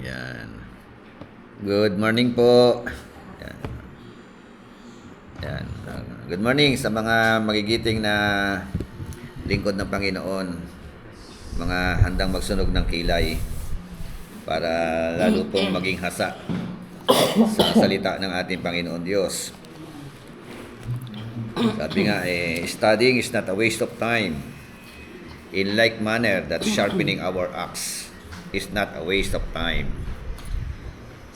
Yan. Good morning po. Yan. Yan. Good morning sa mga magigiting na lingkod ng Panginoon. Mga handang magsunog ng kilay para lalo pong maging hasa sa salita ng ating Panginoon Diyos. Sabi nga, studying is not a waste of time. In like manner, that sharpening our axe is not a waste of time.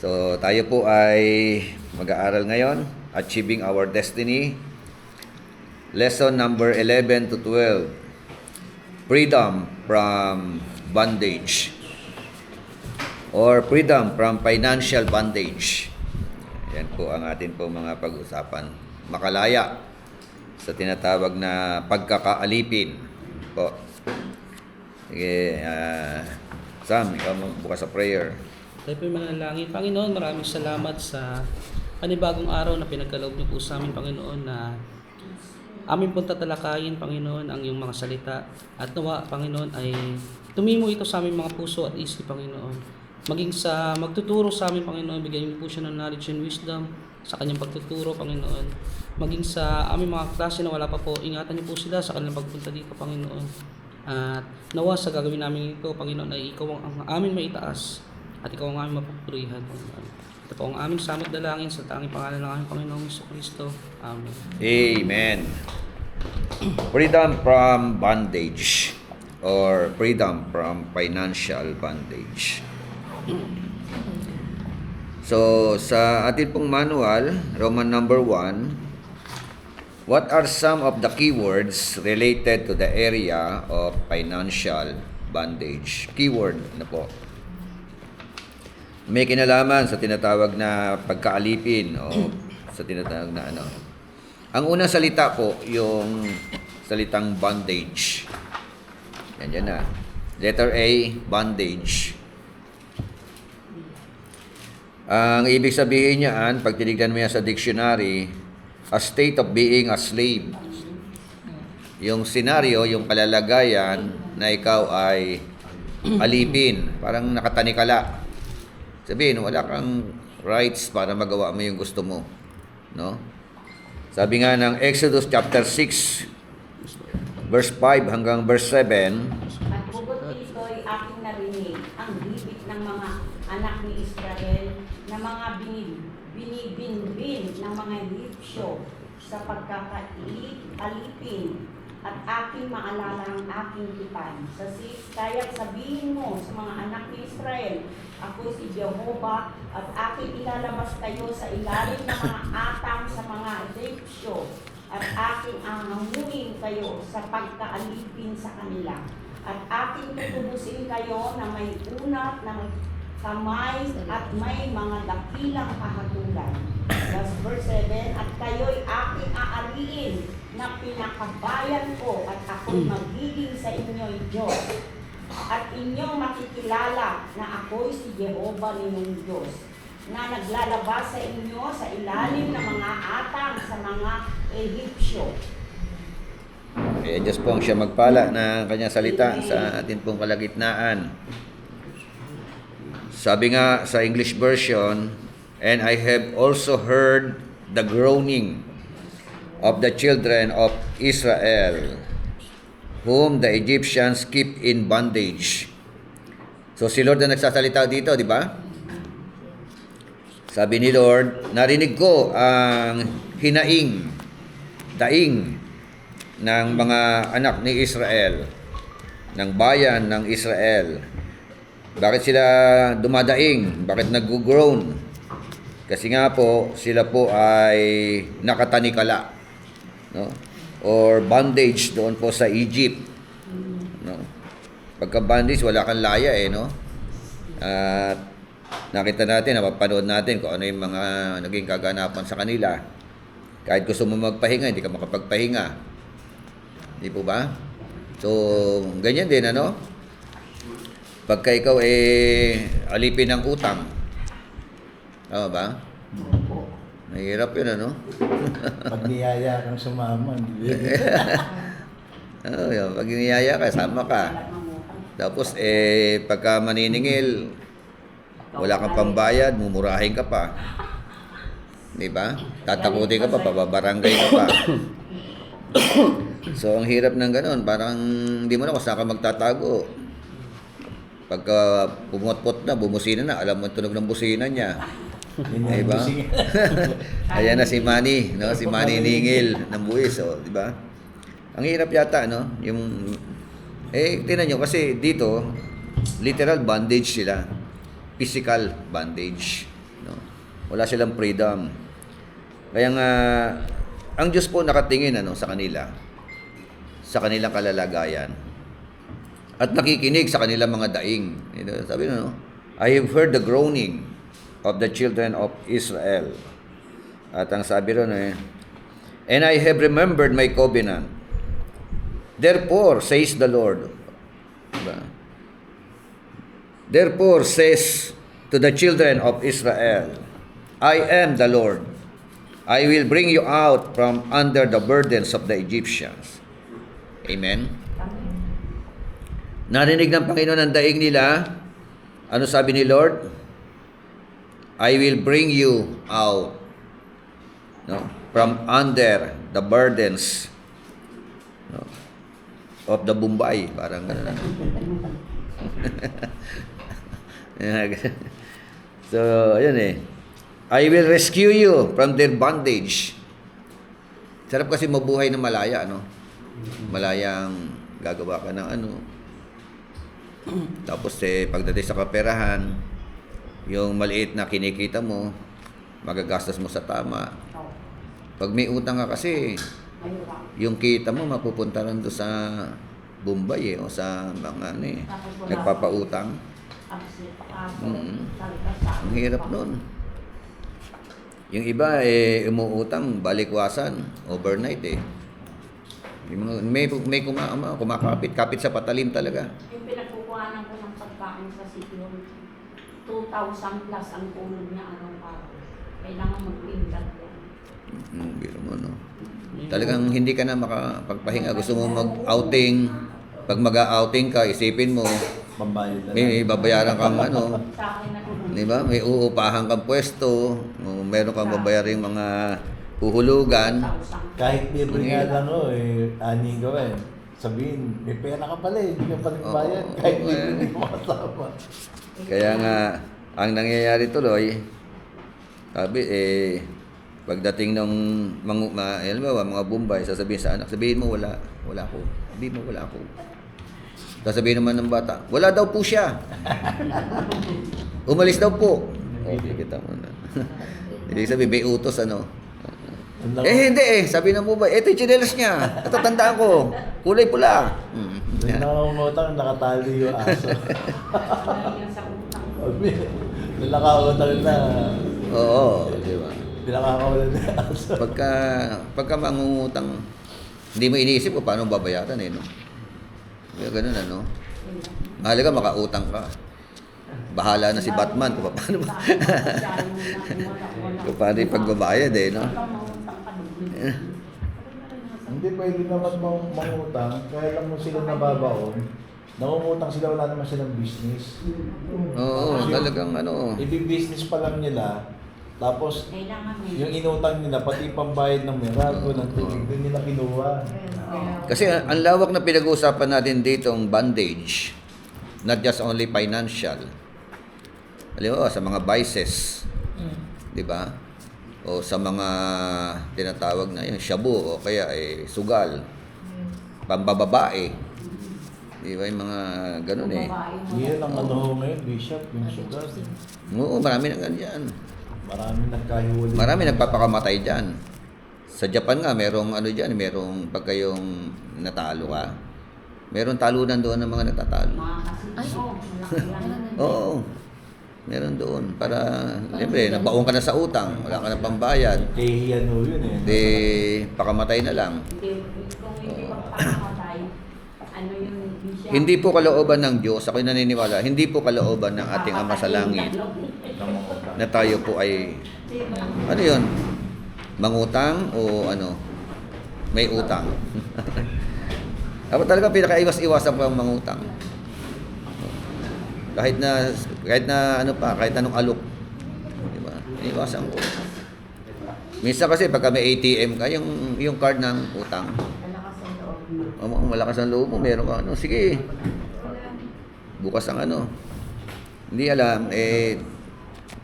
So, tayo po ay mag-aaral ngayon, Achieving Our Destiny. Lesson number 11 to 12. Freedom from bondage. Or freedom from financial bondage. Yan po ang atin po mga pag-usapan. Makalaya sa tinatawag na pagkakaalipin po. Sige, Sam, ikaw magbukas sa prayer. Tayo po yung manalangin. Panginoon, maraming salamat sa panibagong araw na pinagkaloob niyo po sa amin, Panginoon, na amin pong tatalakayin, Panginoon, ang iyong mga salita. At nawa, Panginoon, ay tumimo ito sa aming mga puso at isip, Panginoon. Maging sa magtuturo sa amin, Panginoon, bigyan niyo po siya ng knowledge and wisdom sa kanyang pagtuturo, Panginoon. Maging sa aming mga klase na wala pa po, ingatan niyo po sila sa kanilang pagpunta dito, Panginoon. At nawa sa gagawin namin ito, Panginoon, ay ikaw ang aming maitaas at ikaw ang aming mapupurihan, Panginoon. Ito po ang aming samot dalangin sa tanging pangalan ng aming Panginoong Jesucristo. Amen. Amen. Freedom from bondage or freedom from financial bondage. So, sa atin pong manual, Roman number 1, what are some of the keywords related to the area of financial bondage? Keyword na po. May kinalaman sa tinatawag na pagkaalipin o sa tinatawag na ano. Ang unang salita po, yung salitang bondage. Yan na. Letter A, bondage. Ang ibig sabihin niyan, pag tinignan mo yan sa dictionary, a state of being a slave. Yung senaryo, yung kalalagayan na ikaw ay alipin, parang nakatanikala. Sabihin, wala kang rights para magawa mo yung gusto mo, no? Sabi nga ng Exodus chapter 6 verse 5 hanggang verse 7, At bukod dito'y aking narinig ang bibig ng mga anak ni Israel na mga binibinbin ng mga Egyptyo sa pagkakaalipin at aking maalala ang aking tipan. Sa 6, kaya't sabihin mo sa mga anak ni Israel, ako si Jehovah at aking ilalabas kayo sa ilalim ng mga atang sa mga Egyptyo at aking aangunin kayo sa pagkaalipin sa kanila at aking tutubusin kayo na may unat ng kamay at may mga dakilang kahatulan. Verse 7, at kayo'y aking aariin na pinakabayan ko at ako'y magiging sa inyo'y Diyos. At inyong makikilala na ako'y si Jehovah ninyong Diyos, na naglalabas sa inyo sa ilalim ng mga atang sa mga Egyptyo. Diyos po ang siya magpala na kanyang salita sa atin pong kalagitnaan. Sabi nga sa English version, and I have also heard the groaning of the children of Israel, whom the Egyptians keep in bondage. So si Lord na nagsasalita dito, di ba? Sabi ni Lord, narinig ko ang daing ng mga anak ni Israel, ng bayan ng Israel. Bakit sila dumadaing? Bakit nag-groan? Kasi nga po, sila po ay nakatanikala, no? Or bondage doon po sa Egypt, no? Pagka bondage, wala kang laya no? At nakita natin, napapanood natin kung ano yung mga naging kaganapan sa kanila. Kahit gusto mo magpahinga, hindi ka makapagpahinga. Hindi po ba? So, ganyan din, ano? Pagka ikaw alipin ng utang. Tama ba? Mahirap yun, ano? Pag niyaya kang sumama, hindi. Yun. Pag niyaya ka, sama ka. Tapos, pagka maniningil, Wala kang pambayad, mumurahin ka pa. Di ba? Tatakutin ka pa, pababarangay ka pa. So, ang hirap ng ganun. Parang hindi mo na kung saan ka magtatago. Pagka pumotpot na, bumusina na, alam mo ang tunog ng busina niya. Di ba? Ayan na si Manny, no? Si Manny Ningil ng buwis, oh, di ba? Ang hirap yata, no? Yung tingnan nyo kasi dito literal bondage sila. Physical bondage, no? Wala silang freedom. Kaya nga ang Diyos po nakatingin sa kanila, sa kanilang kalalagayan. At nakikinig sa kanilang mga daing. Sabi no, I have heard the groaning of the children of Israel. At ang sabi ron and I have remembered my covenant. Therefore, says the Lord. Diba? Therefore, says to the children of Israel, I am the Lord. I will bring you out from under the burdens of the Egyptians. Amen? Narinig ng Panginoon ang daing nila. Ano sabi ni Lord? I will bring you out, no, from under the burdens, no, of the Bombay. Parang gano'n. So, ayun I will rescue you from their bondage. Sarap kasi mabuhay na malaya, no? Malayang gagawa ka ng Tapos pagdating sa kaperahan, yung maliit na kinikita mo, magagastos mo sa tama. Pag may utang ka kasi, yung kita mo mapupunta lang doon sa Bombay o sa mga nagpapautang. Ang hirap nun. Yung iba umuutang balikwasan overnight may kumakapit sa patalim talaga. Yung pinagkukuhanan ko ng pagkain sa sitio, 2,000 plus ang tulog niya araw-araw. Kailangan mag-pindat yan. Biro mo, no? Talagang hindi ka na makapagpahinga. Gusto mo mag-outing. Pag mag-outing ka, isipin mo, Pambayad na may babayaran kang Sa akin na tulog. di ba? May uupahan kang pwesto, meron kang babayaring mga huhulugan. 2,000. Kahit libre nga lang aning gawin. Sabihin, may pera ka pala hindi ka pa nagbayad. Oo, Kahit oo, libre hindi mo kasama. Kaya nga, ang nangyayari tuloy, sabi, pagdating ng mga Bombay, sasabihin sa anak, sabihin mo wala ako. Sabihin mo wala ako. Sasabihin naman ng bata, wala daw po siya. Umalis daw po. Okay, kita mo na. Hindi sabi, may utos hindi sabi ng Bombay, ito yung chinelas niya. Natatandaan ko. Kulay pula. Yung nakangutang, nakatali yung aso. Yan sa utang. Nung nakautang na, Oo, di ba? pinakakawalan na yung aso. Pagka mangungutang, hindi mo iniisip kung paano babayaran no? Kaya ganun mahalaga makautang ka. Bahala na si Batman kung paano kung paano yung pagbabayad no? Hindi pwede naman mangutang, kaya lang mo sila nababaon. Nangungutang sila, wala naman silang business. Oo, talagang Ibi-business pa lang nila, tapos Kailangan yung inutang nila, pati pambayad ng Merago, ng tubig, doon nila kinuha. Kasi ang lawak na pinag-uusapan natin dito ang bondage, not just only financial. Alam mo, sa mga vices, di ba? O sa mga tinatawag na yung shabu o kaya sugal, pambababae. Di ba yung mga ganun Yan ang ngayon, Bishop, yung sugar. Oo, marami na ganyan. Marami nagkahuli. Marami nagpapakamatay dyan. Sa Japan nga, merong dyan, merong pagka yung natalo ka, merong talunan doon ng mga natatalo. Mga kasino, malaki yan. Oo, meron doon. Para, siyempre, nabaon ka na sa utang, wala ka na pambayad, Kahiyan ho yun di pakamatay na lang. Kung hindi magpakamatay, yun siya? Hindi po kalooban ng Diyos, ako'y naniniwala, hindi po kalooban ng ating Ama sa Langit na tayo po ay, yun? Mangutang o may utang. Dapat talaga pinakaiwas-iwasan po ang mangutang. kahit na ano pa, kahit anong alok. Di ba? Iniwasan ko. Minsan kasi pagka may ATM ka, yung card ng utang. Malakas ang loob mo. Malakas ang loob mo, meron ka ano, sige. Bukas ang ano. Hindi alam,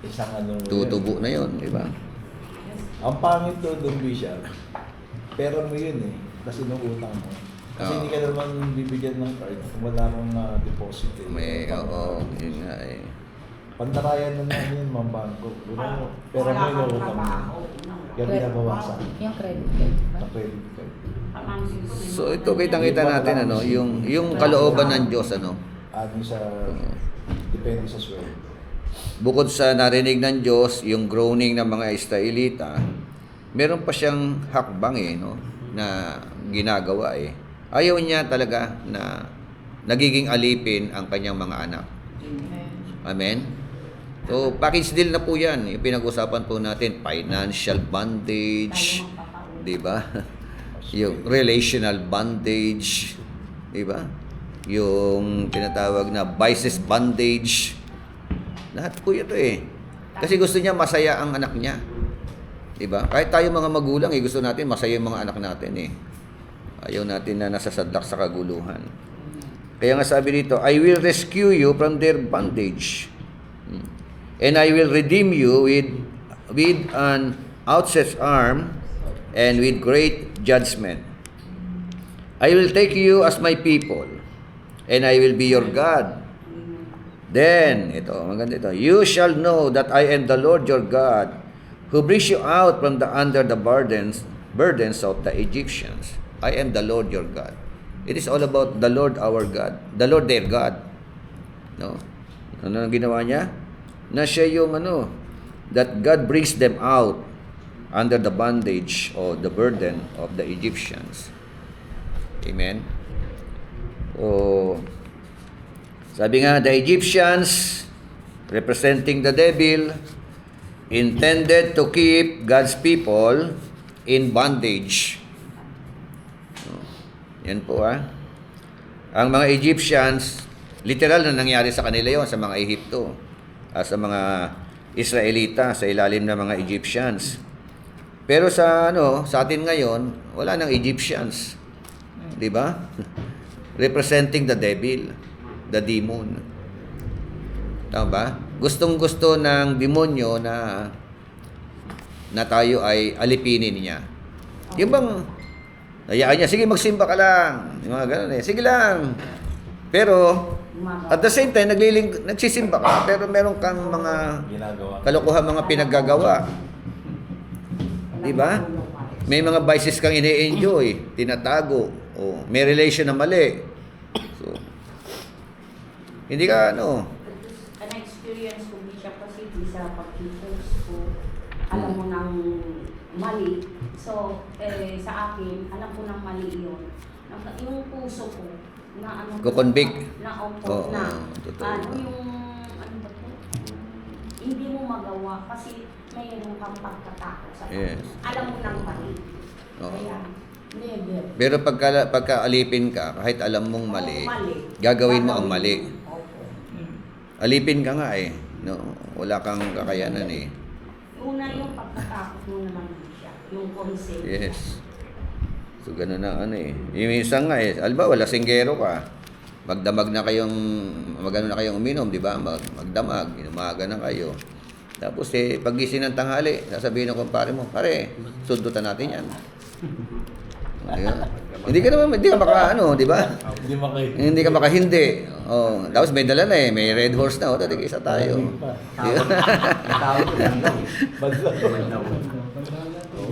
Isang ano. tutubo na yon, di ba? Ang pangit doon, Bishop. Pera mo yun eh. Kasi utang mo. Kasi Oo. hindi ka naman bibigyan ng card kung wala kang deposit eh. Yun nga eh. Pantarayan na namin yun, mga bangko. Pera Wala mo kang yun, utang mo. trabaho. Kaya binabawasan. Yung credit card ba? Sa credit card. So ito kitang-kita natin ano, yung kalooban ng Diyos ano. Ano sa, depende sa sweldo. Bukod sa narinig ng Diyos, yung groaning ng mga Israelita, meron pa siyang hakbang no, na ginagawa eh. Ayaw niya talaga na nagiging alipin ang kanyang mga anak. Amen? So, package deal na po yan. Yung pinag-usapan po natin, financial bondage, di ba? Yung relational bondage, di ba? Yung tinatawag na vices bondage. Lahat po ito eh. Kasi gusto niya masaya ang anak niya. Di ba? Kahit tayo mga magulang, gusto natin masaya yung mga anak natin eh. Ayaw natin na nasasadlak sa kaguluhan. Kaya nga sabi dito, I will rescue you from their bondage. And I will redeem you with an outstretched arm and with great judgment. I will take you as my people, and I will be your God. Then, maganda ito, you shall know that I am the Lord your God, who brings you out from under the burdens of the Egyptians. I am the Lord your God. It is all about the Lord our God, the Lord their God. No? Ano ang ginawa niya? Na siya yung that God brings them out under the bondage or the burden of the Egyptians. Amen? Sabi nga, the Egyptians, representing the devil, intended to keep God's people in bondage. Yan po Ang mga Egyptians, literal na nangyari sa kanila yon sa mga Ehipto, sa mga Israelita, sa ilalim ng mga Egyptians. Pero sa atin ngayon, wala nang Egyptians. 'Di ba? Representing the devil, the demon. Tama ba? Gustong-gusto ng demonyo na tayo ay alipinin niya. Yung bang hayaan niya, sige magsimba ka lang. Yung mga ganun eh. Sige lang. Pero at the same time nagsisimba ka pero meron kang mga Ginagawa. kalokohan, mga pinaggagawa. 'Di ba? May mga vices kang ini-enjoy, tinatago, o may relation na mali. So, hindi ka An experience ko siya kasi sa pag-post ko, alam mo nang mali. So, sa akin, alam ko nang mali yun. Yung puso ko, na Kukonvict. na Oo, na totoo. ano ba to? Hindi mo magawa kasi mayroon kang pagkatakot sa Yes. alam mo nang mali. Oo. Kaya, never. Pero pagka alipin ka, kahit alam mong mali, gagawin mo ang mali. Opo. Alipin ka nga eh. No? Wala kang kakayanan eh. Una yung pagkatakot mo naman siya, yung concept. Yes. So, ganun na Yung isang nga eh, halimbawa, lasinggero ka. Magdamag na kayong, magano na kayong uminom, di ba? Magdamag, inumaga na kayo. Tapos pagising ng tanghali, sasabihin ng kumpare mo, pare, sundutan natin yan. Hindi ka maka di ba? Hindi makain. Hindi ka makahindi. Tapos may dala na may red horse na, tatig isa tayo. Di ba?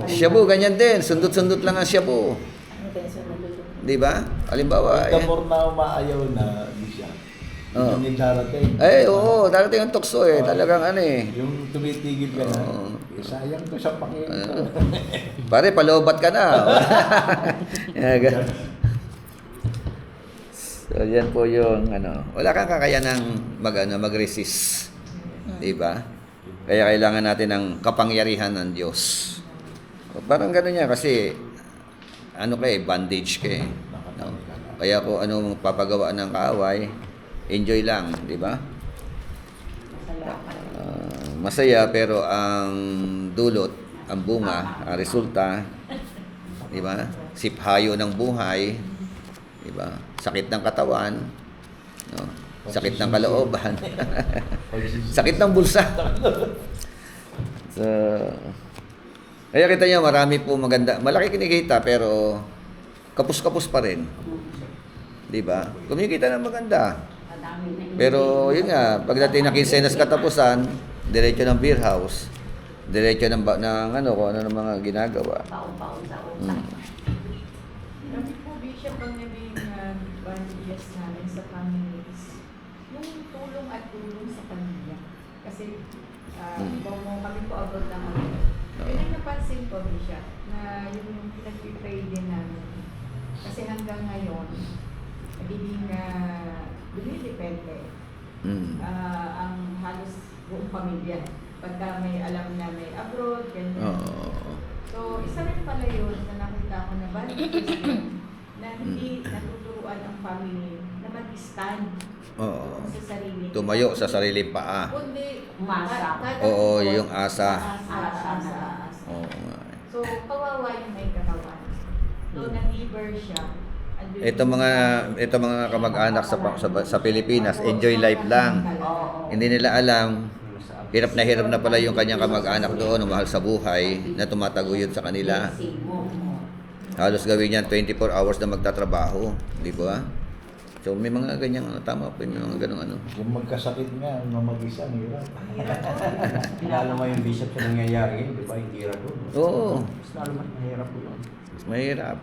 Shabu, ganyan din. Sundot-sundot lang ang shabu. Intention na lulu. Di ba? Halimbawa, The more na umaayaw na, di siya. Oo. Hindi darating. oo, darating ang tukso talagang Yung tumitigil ka na, Oo. sayang to sa pakinig. Pare, palobat ka na. So, yan po yung wala kang kakayanang mag-resist. Di ba? Kaya kailangan natin ng kapangyarihan ng Diyos. Parang gano'n niya kasi bandage ka eh. No? Kaya kung anong papagawa ng kaaway, enjoy lang, di ba? masaya pero ang dulot, ang bunga, ang resulta, di ba? Siphayo ng buhay, di ba? Sakit ng katawan, no? Sakit ng kalooban, sakit ng bulsa. So, kaya kita niyo marami po maganda, malaki kinikita pero kapus-kapus pa rin. Di ba? Kumikita ng maganda. Madami na Pero yun nga, pagdating ng kinsenas katapusan, diretso ng beer house, diretso ng ano, kung ano ng mga ginagawa. paon-paon sa utak. Kami po, Bishop, ang naging advantages namin sa families, yung tulong at tulong sa pamilya. Kasi, kung kami po abroad lang kami. Yun ang napansin ko, Bishop, na yung pinag-pray din namin. Kasi hanggang ngayon, nagiging dumidepende ang halos buong pamilya. Pagka may alam na may abroad, ganyan. Oo. So, isa rin pala yun na nakita ko na validation na hindi natuturuan ang family na mag-stand Oo. sa sarili. Tumayo sa sariling paa. Kundi, Umasa. Oo, yung asa. Asa. Oo nga. So, kawawa yung may katawan. So, nag-giver siya. Ito mga kamag-anak sa Pilipinas, enjoy life lang. Hindi nila alam, hirap na pala yung kanyang kamag-anak doon, mahal sa buhay, na tumataguyod sa kanila. Halos gawin yan 24 hours na magtatrabaho, di ba? So may mga ganyang tama po, may mga ganong ano. Yung magkasakit nga, yung mag-isa, hirap. Lalo mo yung bishop sa nangyayari, di ba? Hindi hirap doon. Oo, Mas lalo mas mahirap po yun. mas mahirap.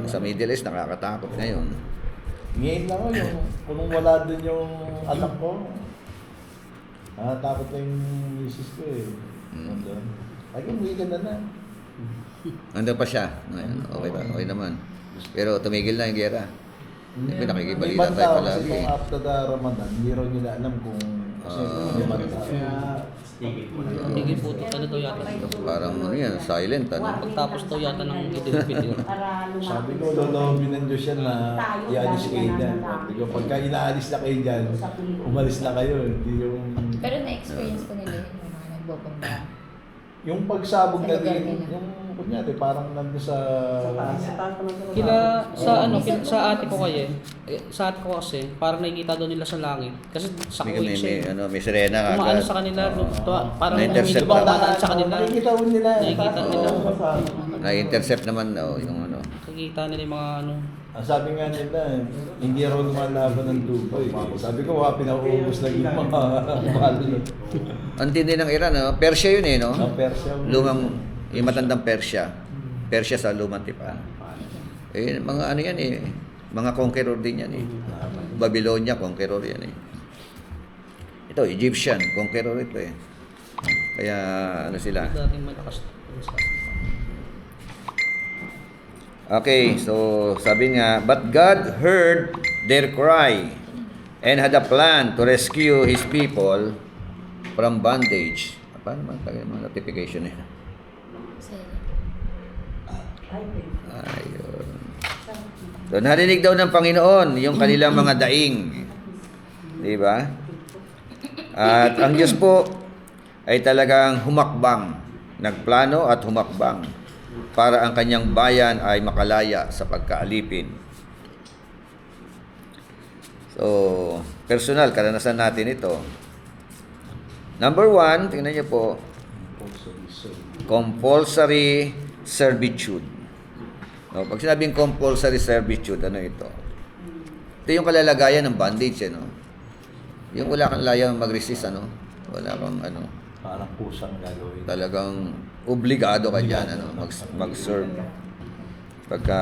Sa Middle East, nakakatakot ngayon. Ngayon lang ako, kung wala din yung anak ko, takot na yung misis ko eh. Nandun. Ay, umuwi ka na. Andun pa siya. Ngayon, okay pa, okay naman. Pero tumigil na yung gera. Siyempre, nakikibalita May tayo banta palagi. kasi kung after the Ramadan, hindi raw nila alam kung kasi may banta. Kaya, stigit po na yun. Tigil po ito, ano daw yata. Parang ano yan, silent ano. Pagtapos daw yata ng video. Para lumapit. Sabi ko, lolobin ng Diyos yan na ialis kayo dyan. Sabi ko, pagka inaalis na kayo dyan, umalis na kayo. Hindi yung... Pero na-experience ko nila yung mga nagbobomba. Yung pagsabog na Sa lugar din, nila. yung kunyari, parang nandun sa... Sa ate ko sa ate ko kasi, parang nakikita doon nila sa langit. Kasi sa May, Kuwait may, siya. may, ano, may sirena Kumaano agad. sa kanila, parang Na-intercept hindi na. dumadaan sa kanila. Nakikita mo nila. Nakikita nila. Na-intercept naman yung ano. Nakikita nila yung mga ano. Ang sabi nga nila, hindi raw lumalaban ng Dubai. Sabi ko, pinauubos lang yung mga balo. Ang tindi ng Iran, no? Persia yun eh, no? Ang Persia. Yung matandang Persia. Persia sa lumang tipan. Eh, mga ano yan eh. Mga conqueror din yan eh. Babylonia, conqueror yan eh. Ito, Egyptian, conqueror ito eh. Kaya ano sila. Dating malakas. Okay, so sabi nga, but God heard their cry and had a plan to rescue His people from bondage. Paano man tagay mga notification niya? Ayun. So, narinig daw ng Panginoon yung kanilang mga daing. Di ba? At ang Diyos po ay talagang humakbang. Nagplano at humakbang para ang kanyang bayan ay makalaya sa pagkaalipin. So, personal, karanasan natin ito. Number 1, tingnan niyo po, compulsory servitude. No, pag sinabing compulsory servitude, ano ito? Ito yung kalalagayan ng bondage, no? Yung wala kang layang mag-resist, ano? Wala kang, ano, Parang kusang gagawin. talagang obligado ka dyan, ano, mag-serve. Pagka,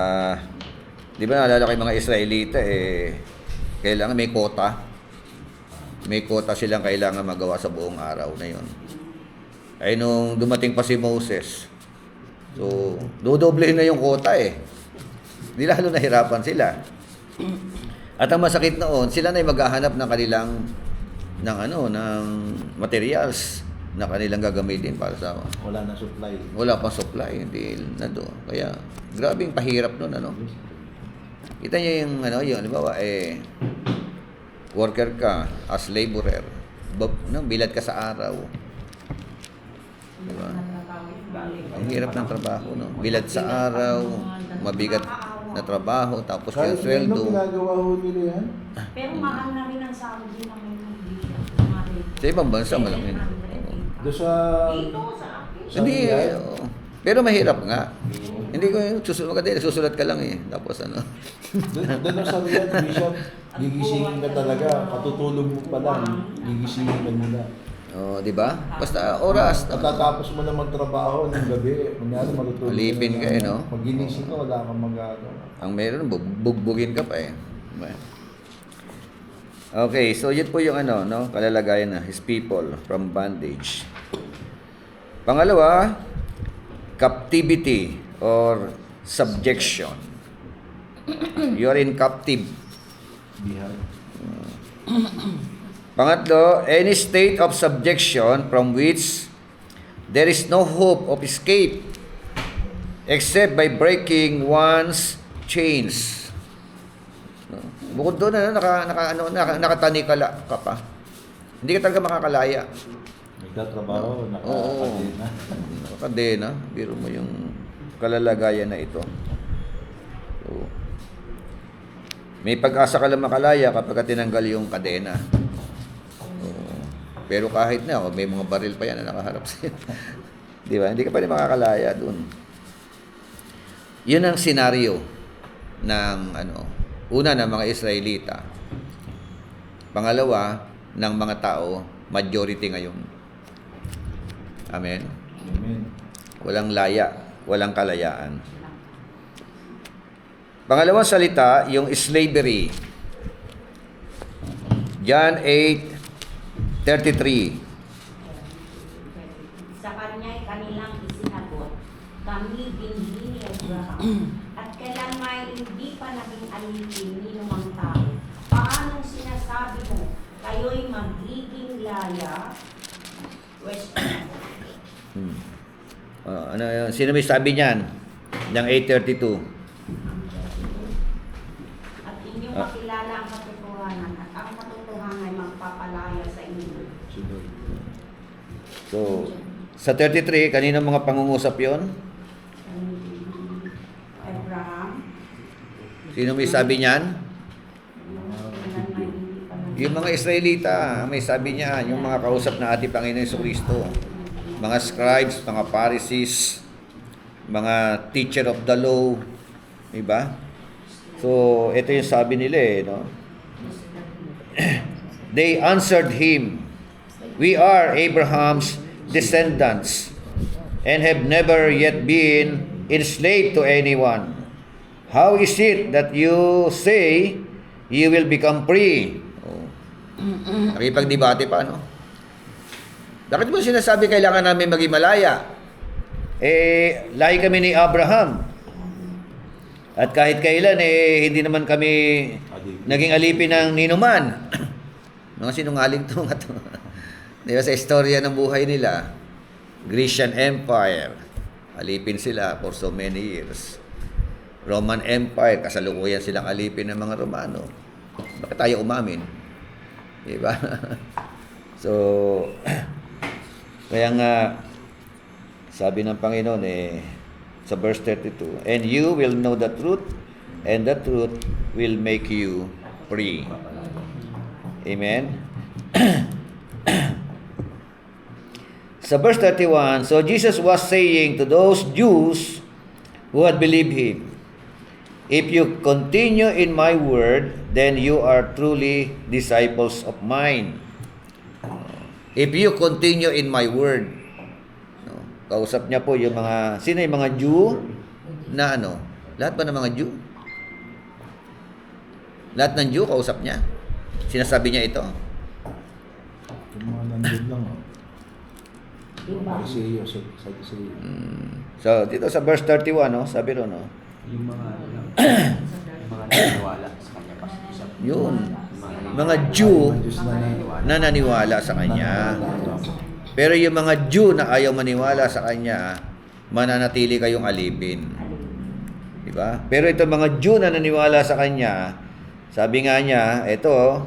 di ba naalala ko yung mga Israelita, kailangan may quota. May quota silang kailangan magawa sa buong araw na yun. Ay nung dumating pa si Moses, so, dodoblehin na yung quota Di lalo nahirapan sila. At ang masakit noon, sila na yung maghahanap ng kanilang ng materials na kanilang gagamitin para sa Wala na supply. wala pang supply, hindi na doon. Kaya grabing pahirap noon, ano. Kita niyo yung yung halimbawa worker ka as laborer. Bilad ka sa araw. Diba? Balik. Ang hirap ng trabaho, no? Bilad sa araw, mabigat na trabaho, tapos yung Kahit sweldo. ngayon, ginagawa ho nila yan. Pero mahal na rin ang sahod din ng mga bishop. Mga Sa ibang bansa, malaki. Oo. Doon sa... Dito sa akin. sa Hindi, Riyadh, oo. Pero mahirap nga. Hindi ko yung susulat ka lang eh. Tapos ano. doon sa Riyadh, Bishop, gigisingin ka talaga. Katutulog mo pa lang, gigisingin ka nila. Oh, di ba? Basta oras. Pagkatapos mo na magtrabaho ng gabi, kunyari matutulog. Alipin ka eh, no? Pag ginising ka, wala kang magagawa. Ang meron, bugbugin ka pa eh. Diba? Okay, so yun po yung ano, no? Kalalagayan na his people from bondage. Pangalawa, captivity or subjection. You are in captive. Bihar. Pangatlo, any state of subjection from which there is no hope of escape except by breaking one's chains. No? Bukod doon, nakatani ka pa. Hindi ka talaga makakalaya. Nagtatrabaho, Oo. nakakadena. Nakakadena. Biro mo yung kalalagayan na ito. So, may pag-asa ka lang makalaya kapag tinanggal yung kadena. Pero kahit na, may mga baril pa yan na nakaharap sa'yo. Di ba? Hindi ka pa rin makakalaya dun. Yun ang senaryo ng una ng mga Israelita. Pangalawa, ng mga tao, majority ngayon. Amen? Amen. Walang laya, walang kalayaan. Pangalawang salita, yung slavery. John 8:33. Sa kanya'y kanilang isinagot, kami binhi ni Abraham, at kailan may hindi pa naging alipin ni lumang tao. Paanong sinasabi mo, kayo'y magiging laya? Question. Ano yun? Sino may sabi niyan? Yung 8:32. At inyong makilala ang katotohanan, at ang katotohanan ay magpapalaya sa inyo. Sunod. So, sa 33, kanino mga pangungusap yon? Abraham, Sino may sabi niyan? kailan may hindi pa naging Yung mga Israelita, may sabi niya, yung mga kausap na ating Panginoon Jesucristo. Mga scribes, mga Pharisees, mga teacher of the law, diba? So, ito yung sabi nila eh, no? They answered him, "We are Abraham's descendants and have never yet been enslaved to anyone. How is it that you say you will become free?" Oh. Nakipagdebate pa, no? Bakit mo sinasabi kailangan namin maging malaya? Lahi kami ni Abraham. At kahit kailan, hindi naman kami naging alipin ng ninuman. Mga sinungaling to nga to. Di ba, sa istorya ng buhay nila, Grecian Empire, alipin sila for so many years. Roman Empire, kasalukuyan silang alipin ng mga Romano. Bakit tayo umamin? Di ba? So, kaya nga, sabi ng Panginoon sa verse 32, "And you will know the truth, and the truth will make you free." Amen? Sa verse 31, so Jesus was saying to those Jews who had believed Him, "If you continue in my word, then you are truly disciples of mine." If you continue in my word. No? Kausap niya po yung mga, sino yung mga Jew na lahat ba ng mga Jew? Lahat ng Jew, kausap niya. Sinasabi niya ito. Yung mga nandun lang, Diba? Isaiah, sa Isaiah. So, dito sa verse 31, sabi ron, Yung mga naniniwala sa kanya pa. yun. Mga Jew Diyos na na naniwala sa Kanya. Pero yung mga Jew na ayaw maniwala sa Kanya, mananatili kayong alipin. Diba? Pero ito mga Jew na naniwala sa Kanya, sabi nga niya, ito,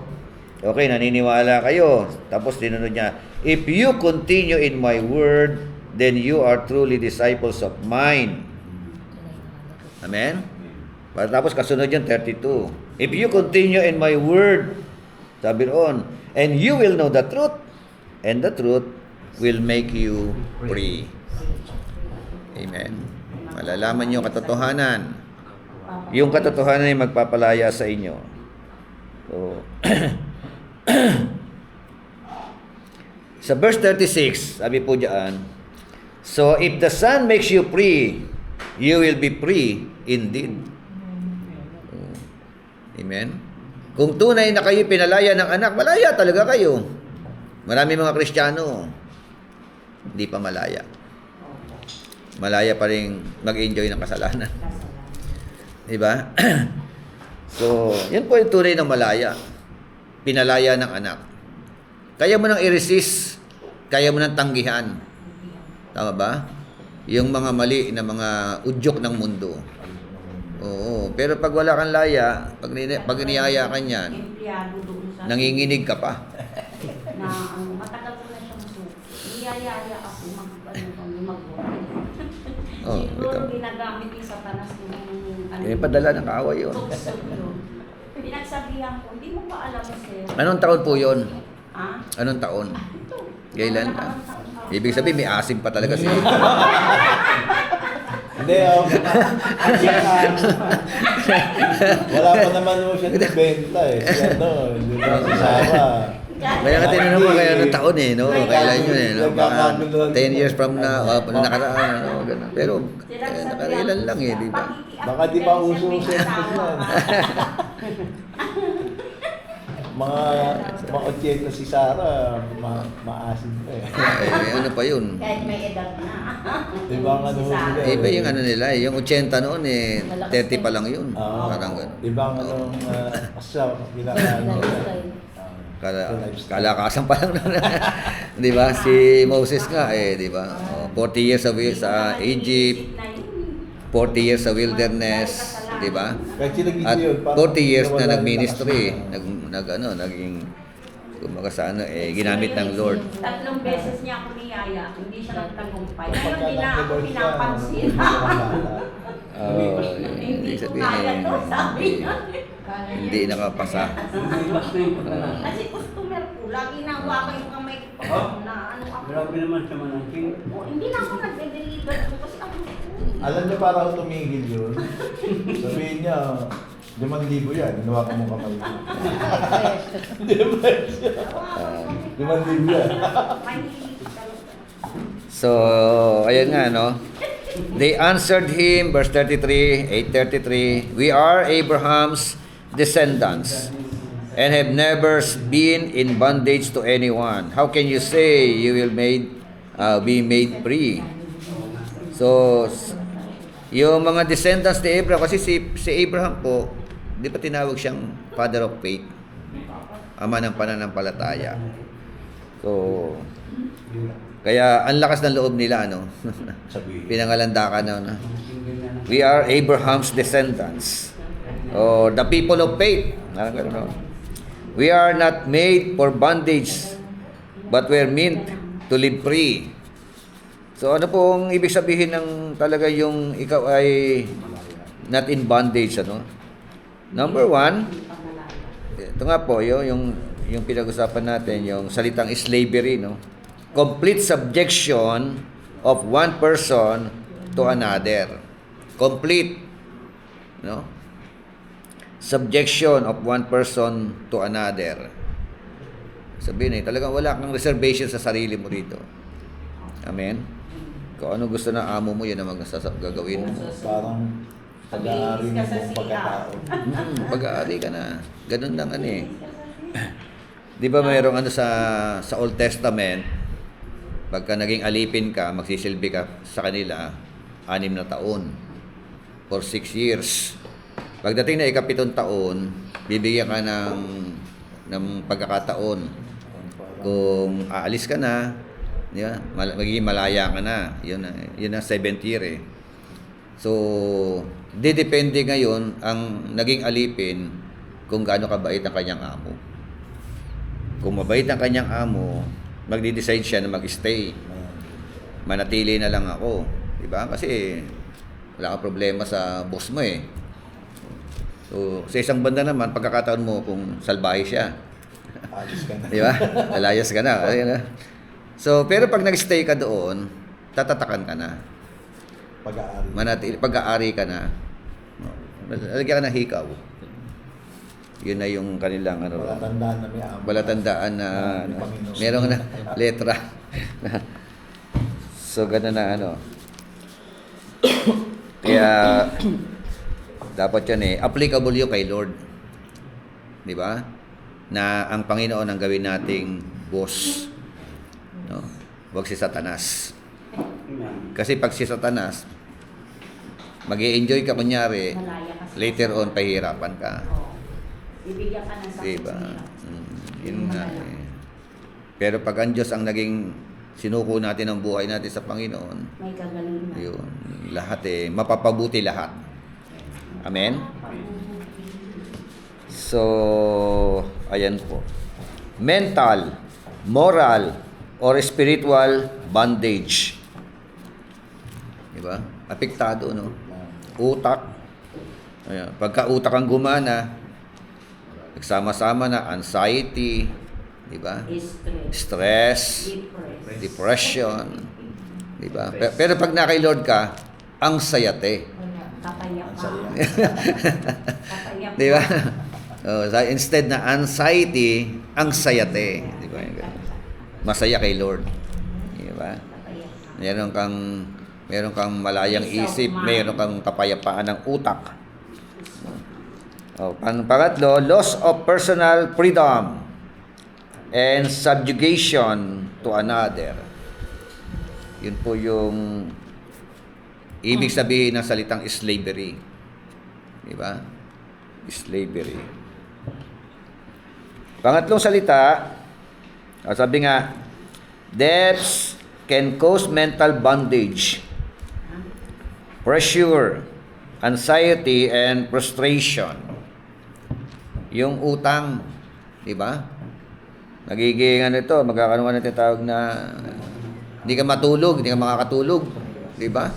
okay, naniniwala kayo. Tapos tinunod niya, "If you continue in my word, then you are truly disciples of mine. Amen? Tapos kasunod yung 32. If you continue in my word, sabi roon, and you will know the truth, and the truth will make you free. Amen. Malalaman niyo katotohanan. Yung katotohanan ay magpapalaya sa inyo. So, sa verse 36, sabi po diyan, so if the Son makes you free, you will be free indeed. Amen. Kung tunay na kayo pinalaya ng anak, malaya talaga kayo. Marami mga Kristiyano, hindi pa malaya. Malaya pa rin mag-enjoy ng kasalanan. Diba? So, yan po yung tunay ng malaya. Pinalaya ng anak. Kaya mo nang i-resist, kaya mo nang tanggihan. Tama ba? Yung mga mali na mga udyok ng mundo. Oo. Pero pag wala kang laya, pag niyaya ka niyan, Empleyado doon sa nanginginig ka pa. na matagal ko na siyang suko. Niyayaya ako mag-vote. Oh, Siguro ito. ginagamit ni Satanas yung Padala ng kaaway yun. tukso yun. Pinagsabihan ko, hindi mo ba alam, sir? Anong taon po yun? Ha? Anong taon? Ito. Kailan? Nakaraang taon. Ibig sabihin, may asim pa talaga siya. Hindi, wala pa naman mo siya nabenta eh. Si ano, di ba, si Sarah. Kaya ka tinanong mo kaya anong taon eh, no? Kailan yun eh, no? Baka 10 years from now, nakaraan, no? Ganun. Pero, nakailan lang eh, di ba? Baka di pa uso-uso yan. Mga 80 si Sarah, maasin pa eh. Ano pa yun? Kahit may edad na. Di ba ang ano Si Sarah. nila? Iba yung ano nila, yung 80 noon eh, 30 pa lang yun. Oo. Parang ganun. Di ba ang anong siya, ginakaano niya? Kalakasan pa lang nun. Di ba? Si Moses nga eh, di ba? 40 years sa Egypt, 40 years sa wilderness, di ba? Kahit sila At Gideon, 40 years na nawala nag-ministry, yung naging kumbaga sa ano eh, ginamit ng Lord. 3 beses niya ako niyaya, hindi siya nagtagumpay. lakas. Ngayon, hindi na ako pinapansin. Hindi ko kaya to, sabi niya. Hindi nakapasa. Kasi customer ko, lagi na hawakan yung kamay ko na ano ako. Grabe naman sa manangking. Hindi na ako nagde-deliver ko kasi ako. Alam niyo para ako tumigil yun. Sabihin niya, 5,000 yan, ginawa ko mo kamay ko. 5,000 yan. So, ayan nga, no? They answered him, verse 33, 8:33, we are Abraham's descendants and have never been in bondage to anyone. How can you say you will be made free? So, yung mga descendants ni Abraham, kasi si Abraham po, di ba tinawag siyang father of faith? Ama ng pananampalataya. So, kaya ang lakas ng loob nila, no? Pinangalandakan na. We are Abraham's descendants. Or the people of faith. No? We are not made for bondage, but we're meant to live free. So ano pong ibig sabihin ng talaga yung ikaw ay not in bondage, ano? Number 1, ito nga po, yung pinag-usapan natin, yung salitang slavery, no? Complete subjection of one person to another. Complete, no? Subjection of one person to another. Sabihin eh, talagang wala kang reservation sa sarili mo rito. Amen? Kung ano gusto ng amo mo, yun ang gagawin mo. Parang pag-aari mo mong pagkatao. Pag-aari ka na. Ganun lang ano eh. Di ba mayroong ano sa Old Testament, pagka naging alipin ka, magsisilbi ka sa kanila, 6 na taon. For 6 years. Pagdating na 7 taon, bibigyan ka ng pagkakataon. Kung aalis ka na, yeah, magiging malaya ka na. Yun na 7th year eh. So, didepende ngayon ang naging alipin kung gaano kabait ang kanyang amo. Kung mabait ang kanyang amo, magdi-decide siya na mag-stay. manatili na lang ako. Di ba? Kasi wala kang problema sa boss mo eh. So, sa isang banda naman, pagkakataon mo kung salbahe siya. Alis ka na. Di ba? Lalayas ka na. Ayun na. So, pero pag nag-stay ka doon, tatatakan ka na. Pag-aari. Pag-aari ka na. Lagyan ka ng hikaw. Yun na yung kanilang ano. Wala tandaan na may amo. Wala tandaan na May Panginoon. merong na letra. So, gano'n na ano. Kaya, dapat yan eh, applicable yun kay Lord. Di ba? Na ang Panginoon ang gawin nating boss. No? Huwag si Satanas. Kasi pag si Satanas, mag-i-enjoy ka kunyari, Malaya ka sa later on, pahihirapan ka. Oo. Bibigyan ka ng sakit Diba? sa hirap. Yun nga eh. Pero pag ang Diyos ang naging sinuko natin ang buhay natin sa Panginoon, May kagalingan. yun, lahat eh, mapapabuti lahat. Amen? So, ayan po. Mental, moral, or spiritual bondage. Diba? Apektado, no? Utak. Ayan. Pagka utak ang gumana, nagsama-sama na anxiety, diba? Stress, depression, diba? Pero pag na kay Lord ka, ang sayate. Kapayapaan. Ang Kapayapaan. Diba? Oh, instead na anxiety, ang sayate. Diba? Masaya kay Lord. Diba? Kapayapaan. Meron kang malayang isip, meron kang kapayapaan ng utak. Oh, pangatlo, loss of personal freedom and subjugation to another. Yun po yung ibig sabihin ng salitang slavery. Di ba? Slavery. Pangatlong salita, sabi nga, debts can cause mental bondage, pressure, anxiety, and frustration. Yung utang, di ba? Nagiging ano ito, magkakaroon ka natin tawag na hindi ka matulog, hindi ka makakatulog, di ba?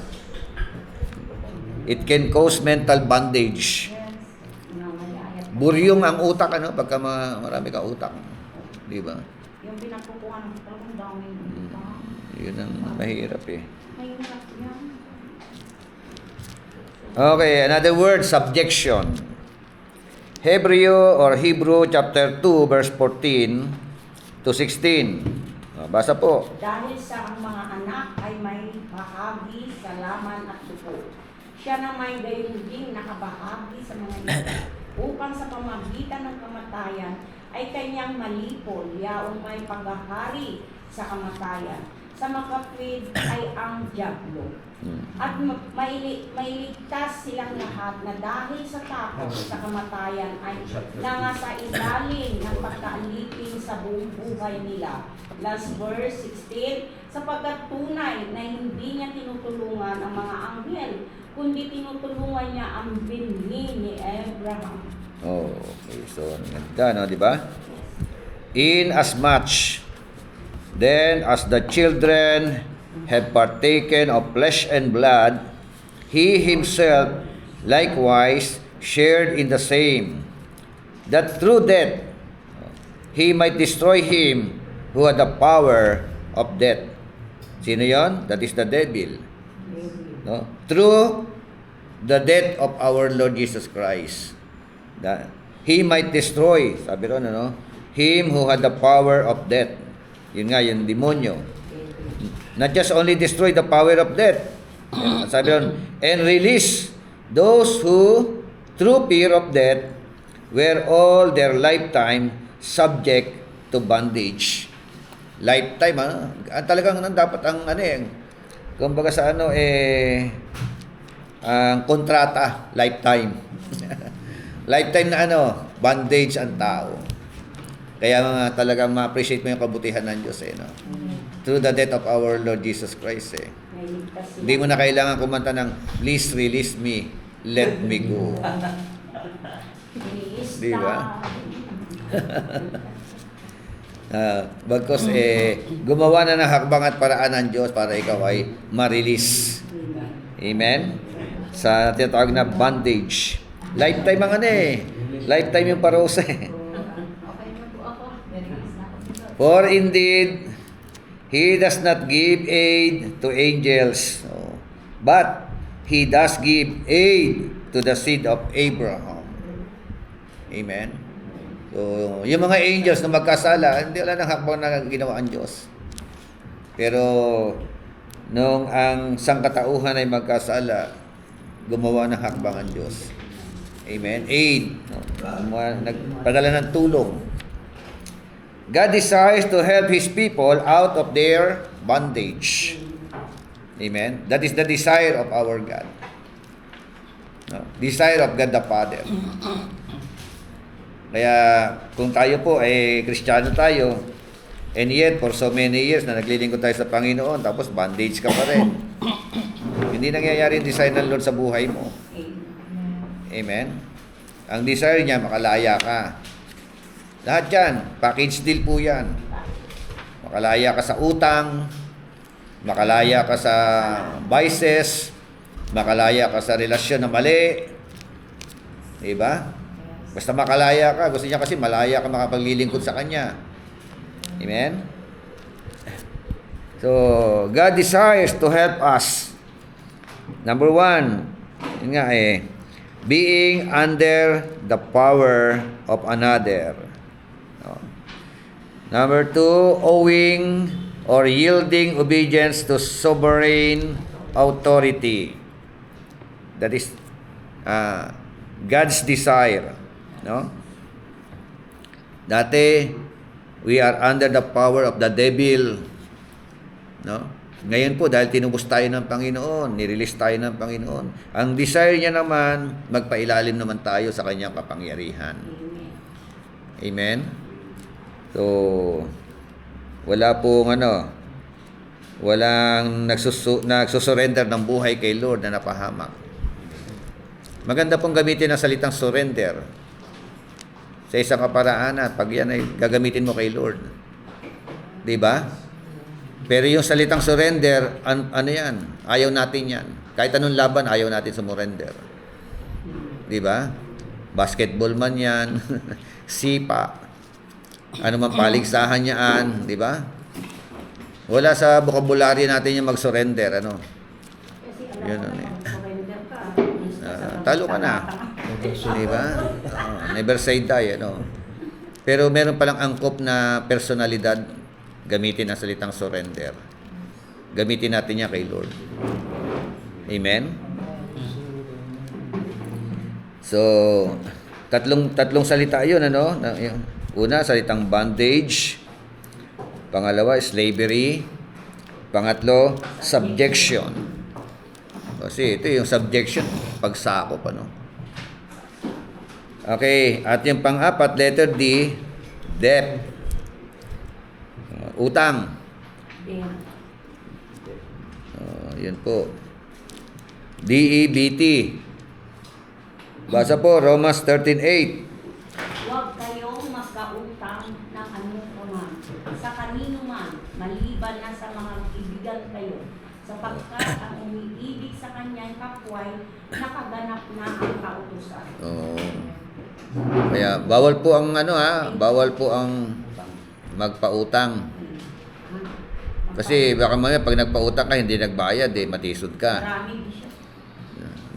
It can cause mental bondage. Buryong ang utak ano pagka marami ka utak, di ba? Yung pinagkukuhan ng talagang daming utang. Yun ang mahirap eh. Mahirap yan. Okay, another word, subjection. Hebrew chapter 2 verse 14 to 16. Basa po. Dahil sa ang mga anak ay may bahagi sa laman at dugo, siya na may gayon ding nakabahagi sa mga ito, upang sa pamagitan ng kamatayan ay kanyang malipol, yaong may paghahari sa kamatayan. Sa makapwid ay ang diablo. At mailigtas silang lahat na dahil sa takot sa kamatayan ay nangasa ilalim ng pagkaalipin sa buong buhay nila. Last verse 16, sapagkat tunay na hindi niya tinutulungan ang mga anghel, kundi tinutulungan niya ang binhi ni Abraham. Oh, okay. So, ganda, no, di ba? In as much then as the children have partaken of flesh and blood, he himself likewise shared in the same, that through death he might destroy him who had the power of death. Sino yon? That is the devil. No? Through the death of our Lord Jesus Christ, that he might destroy, sabi ron, ano? Him who had the power of death. Yun nga, yung demonyo. Not just only destroy the power of death, sabi ron, and release those who, through fear of death, were all their lifetime subject to bondage. Lifetime, ano? Talagang dapat ang ano eh, kumbaga sa ano ang kontrata, lifetime. Lifetime na ano, bondage ang tao. Kaya talagang ma-appreciate mo yung kabutihan ng Diyos no? Through the death of our Lord Jesus Christ Mailigtas sila. Hindi mo na kailangan kumanta ng please release me, let me go. Release Di ba? Bagkus gumawa na ng hakbang at paraan ng Diyos para ikaw ay ma-release. Amen? Sa tinatawag na bondage. Lifetime ang ano eh. Lifetime yung parusa eh. Okay na po ako. Narilis na ako. For indeed, He does not give aid to angels, but He does give aid to the seed of Abraham. Amen? So, yung mga angels na magkasala, hindi wala nang hakbang na ginawa ang Diyos. Pero, nung ang sangkatauhan ay magkasala, gumawa ng hakbang ang Diyos. Amen? Aid. Nagpadala ng tulong. God desires to help His people out of their bondage. Amen? That is the desire of our God. No? Desire of God the Father. Kaya kung tayo po ay Kristiyano tayo, and yet for so many years na naglilingkod tayo sa Panginoon, tapos bondage ka pa rin. Hindi nangyayari yung desire ng Lord sa buhay mo. Amen? Ang desire niya, makalaya ka. Lahat yan, package deal po yan. Makalaya ka sa utang, makalaya ka sa vices, makalaya ka sa relasyon na mali. Diba? Basta makalaya ka, gusto niya kasi malaya ka makapaglilingkod sa Kanya. Amen? So, God desires to help us. Number 1, yun nga being under the power of another. Number 2, owing or yielding obedience to sovereign authority. That is God's desire. No? Dati, we are under the power of the devil. No? Ngayon po, dahil tinubos tayo ng Panginoon, nirelease tayo ng Panginoon, ang desire niya naman, magpailalim naman tayo sa kanyang kapangyarihan. Amen? So, wala pong walang nagsusurrender ng buhay kay Lord na napahamak. Maganda pong gamitin ang salitang surrender sa isang kaparaanan pag yan ay gagamitin mo kay Lord. 'Di ba? Pero yung salitang surrender, ano yan? Ayaw natin yan. Kahit anong laban, ayaw natin sumurrender. 'Di ba? Basketball man yan, sipa, ano man paligsahan yan, 'di ba? Wala sa vocabulary natin yung mag-surrender, ano? Kasi Yun, alam mo ano, na, surrender ka. Talo ka na. Di ba? Never say die, ano? Pero meron palang angkop na personalidad, gamitin ang salitang surrender. Gamitin natin niya kay Lord. Amen? So, tatlong salita yun, ano? Una, salitang bondage. Pangalawa, slavery. Pangatlo, subjection. Kasi ito yung subjection, pagsakop, ano? Okay, at yung pang-apat, letter D, debt. Utang. Yun po. DEBT. Basa po, Romans 13:8. Huwag kayong magkautang ng anuman sa kanino man, maliban na sa mga kaibigan kayo, sapagkat ang umiibig sa kanyang kapway, nakaganap na ang kautusan. Kaya bawal po ang bawal po ang magpautang. Kasi baka mamaya pag nagpautang ka hindi nagbayad matisod ka. Marami siya.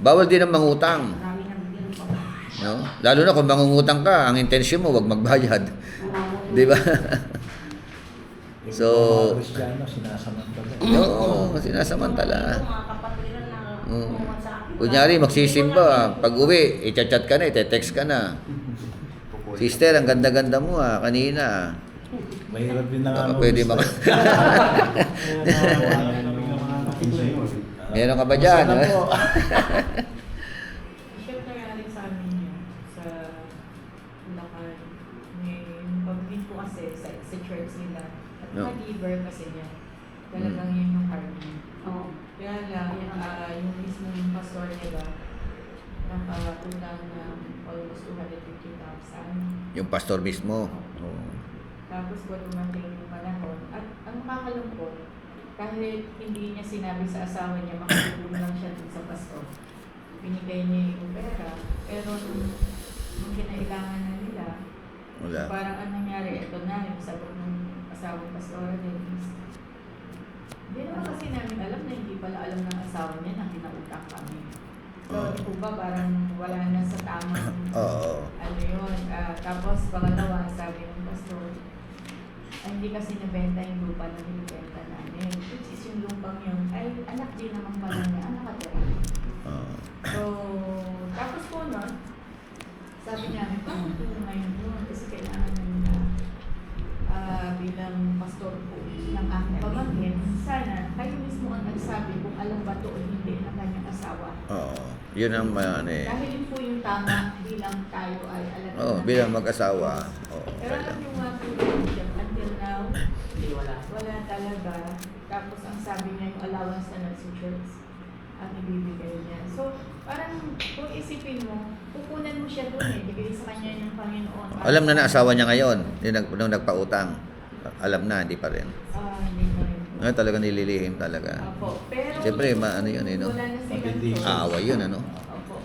Bawal din ang mangutang. Marami nang bigyan pa. No? Lalo na kung mangungutang ka, ang intensyon mo wag magbayad. 'Di ba? So, Yung mga Kristiyano, sinasamantala. oo, sinasamantala. Mga kapatiran na kumuha sa akin. Kunyari, magsisimba, pag-uwi, i-chat ka na, i-text ka na. Sister, ang ganda-ganda mo kanina. Mahirap din na nga. Baka pwede Meron ka ba dyan? Sana po. Bishop na galing sa amin yun, sa Bulacan. Pag-meet po kasi sa church nila. At No. mag-giver kasi niya. Talagang yun yung heart niya. Oo. Kaya lang, yung mismo yung pastor nila, nakatundang ng almost 250,000. Yung pastor mismo. Oo. Tapos po dumating yung panahon. At ang makakalungkot, kahit hindi niya sinabi sa asawa niya, makatulong lang siya dun sa pastor. Binigay niya yung pera. Pero nung kinailangan na nila, Wala. parang anong nangyari, ito na, yung sagot ng asawang pastora Denise. Hindi naman kasi namin alam na hindi pala alam ng asawa niya na kinautang kami. So, di po ba, parang wala na sa tamang Oo. ano yun. Tapos, pangalawa, sabi ng pastor, ay, hindi kasi nabenta yung lupa na binibenta namin. Which is yung lupang yun, ay anak din naman pala niya, ang nakatira. Oo. So, tapos po nun, sabi namin, paano po ngayon yun? Kasi kailangan na bilang pastor po ng aking pamangkin, sana kayo mismo ang nagsabi kung alam ba to o hindi ng kanyang asawa. Oo. Yun ang ano eh. Dahil yun po yung tama bilang tayo ay alam Oo, bilang mag-asawa. Oo. Pero alam nyo nga po yun, until now, wala talaga. Tapos ang sabi niya yung allowance na nag-church ang ibibigay niya. So, parang kung isipin mo, pupunan mo siya doon eh, bigay sa kanya ng Panginoon. Alam na na asawa niya ngayon, nung nagpautang. Alam na, hindi pa rin. Hindi pa rin. Ngayon talaga nililihim talaga. Opo. Pero, Siyempre, ano yun eh, no? wala na silang Mabindi. choice. Aaway yun, ano? Opo.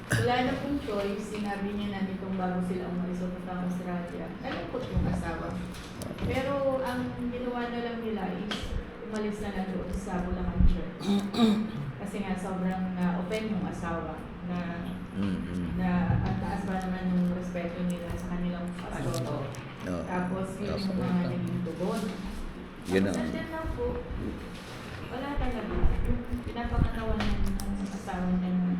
Wala na pong choice. Sinabi niya na nitong bago sila umalis sa puntang Australia. Nalungkot yung asawa. Pero ang ginawa na lang nila is umalis na lang doon sa Bulacan Church. Kasi nga sobrang na-open yung asawa na ang taas ba naman yung respeto nila sa kanilang pastor. No. Tapos yun yung mga naging tugon. Yun Tapos ang- nandiyan lang po, wala talaga. Yung pinapakatawa ng asawa niya na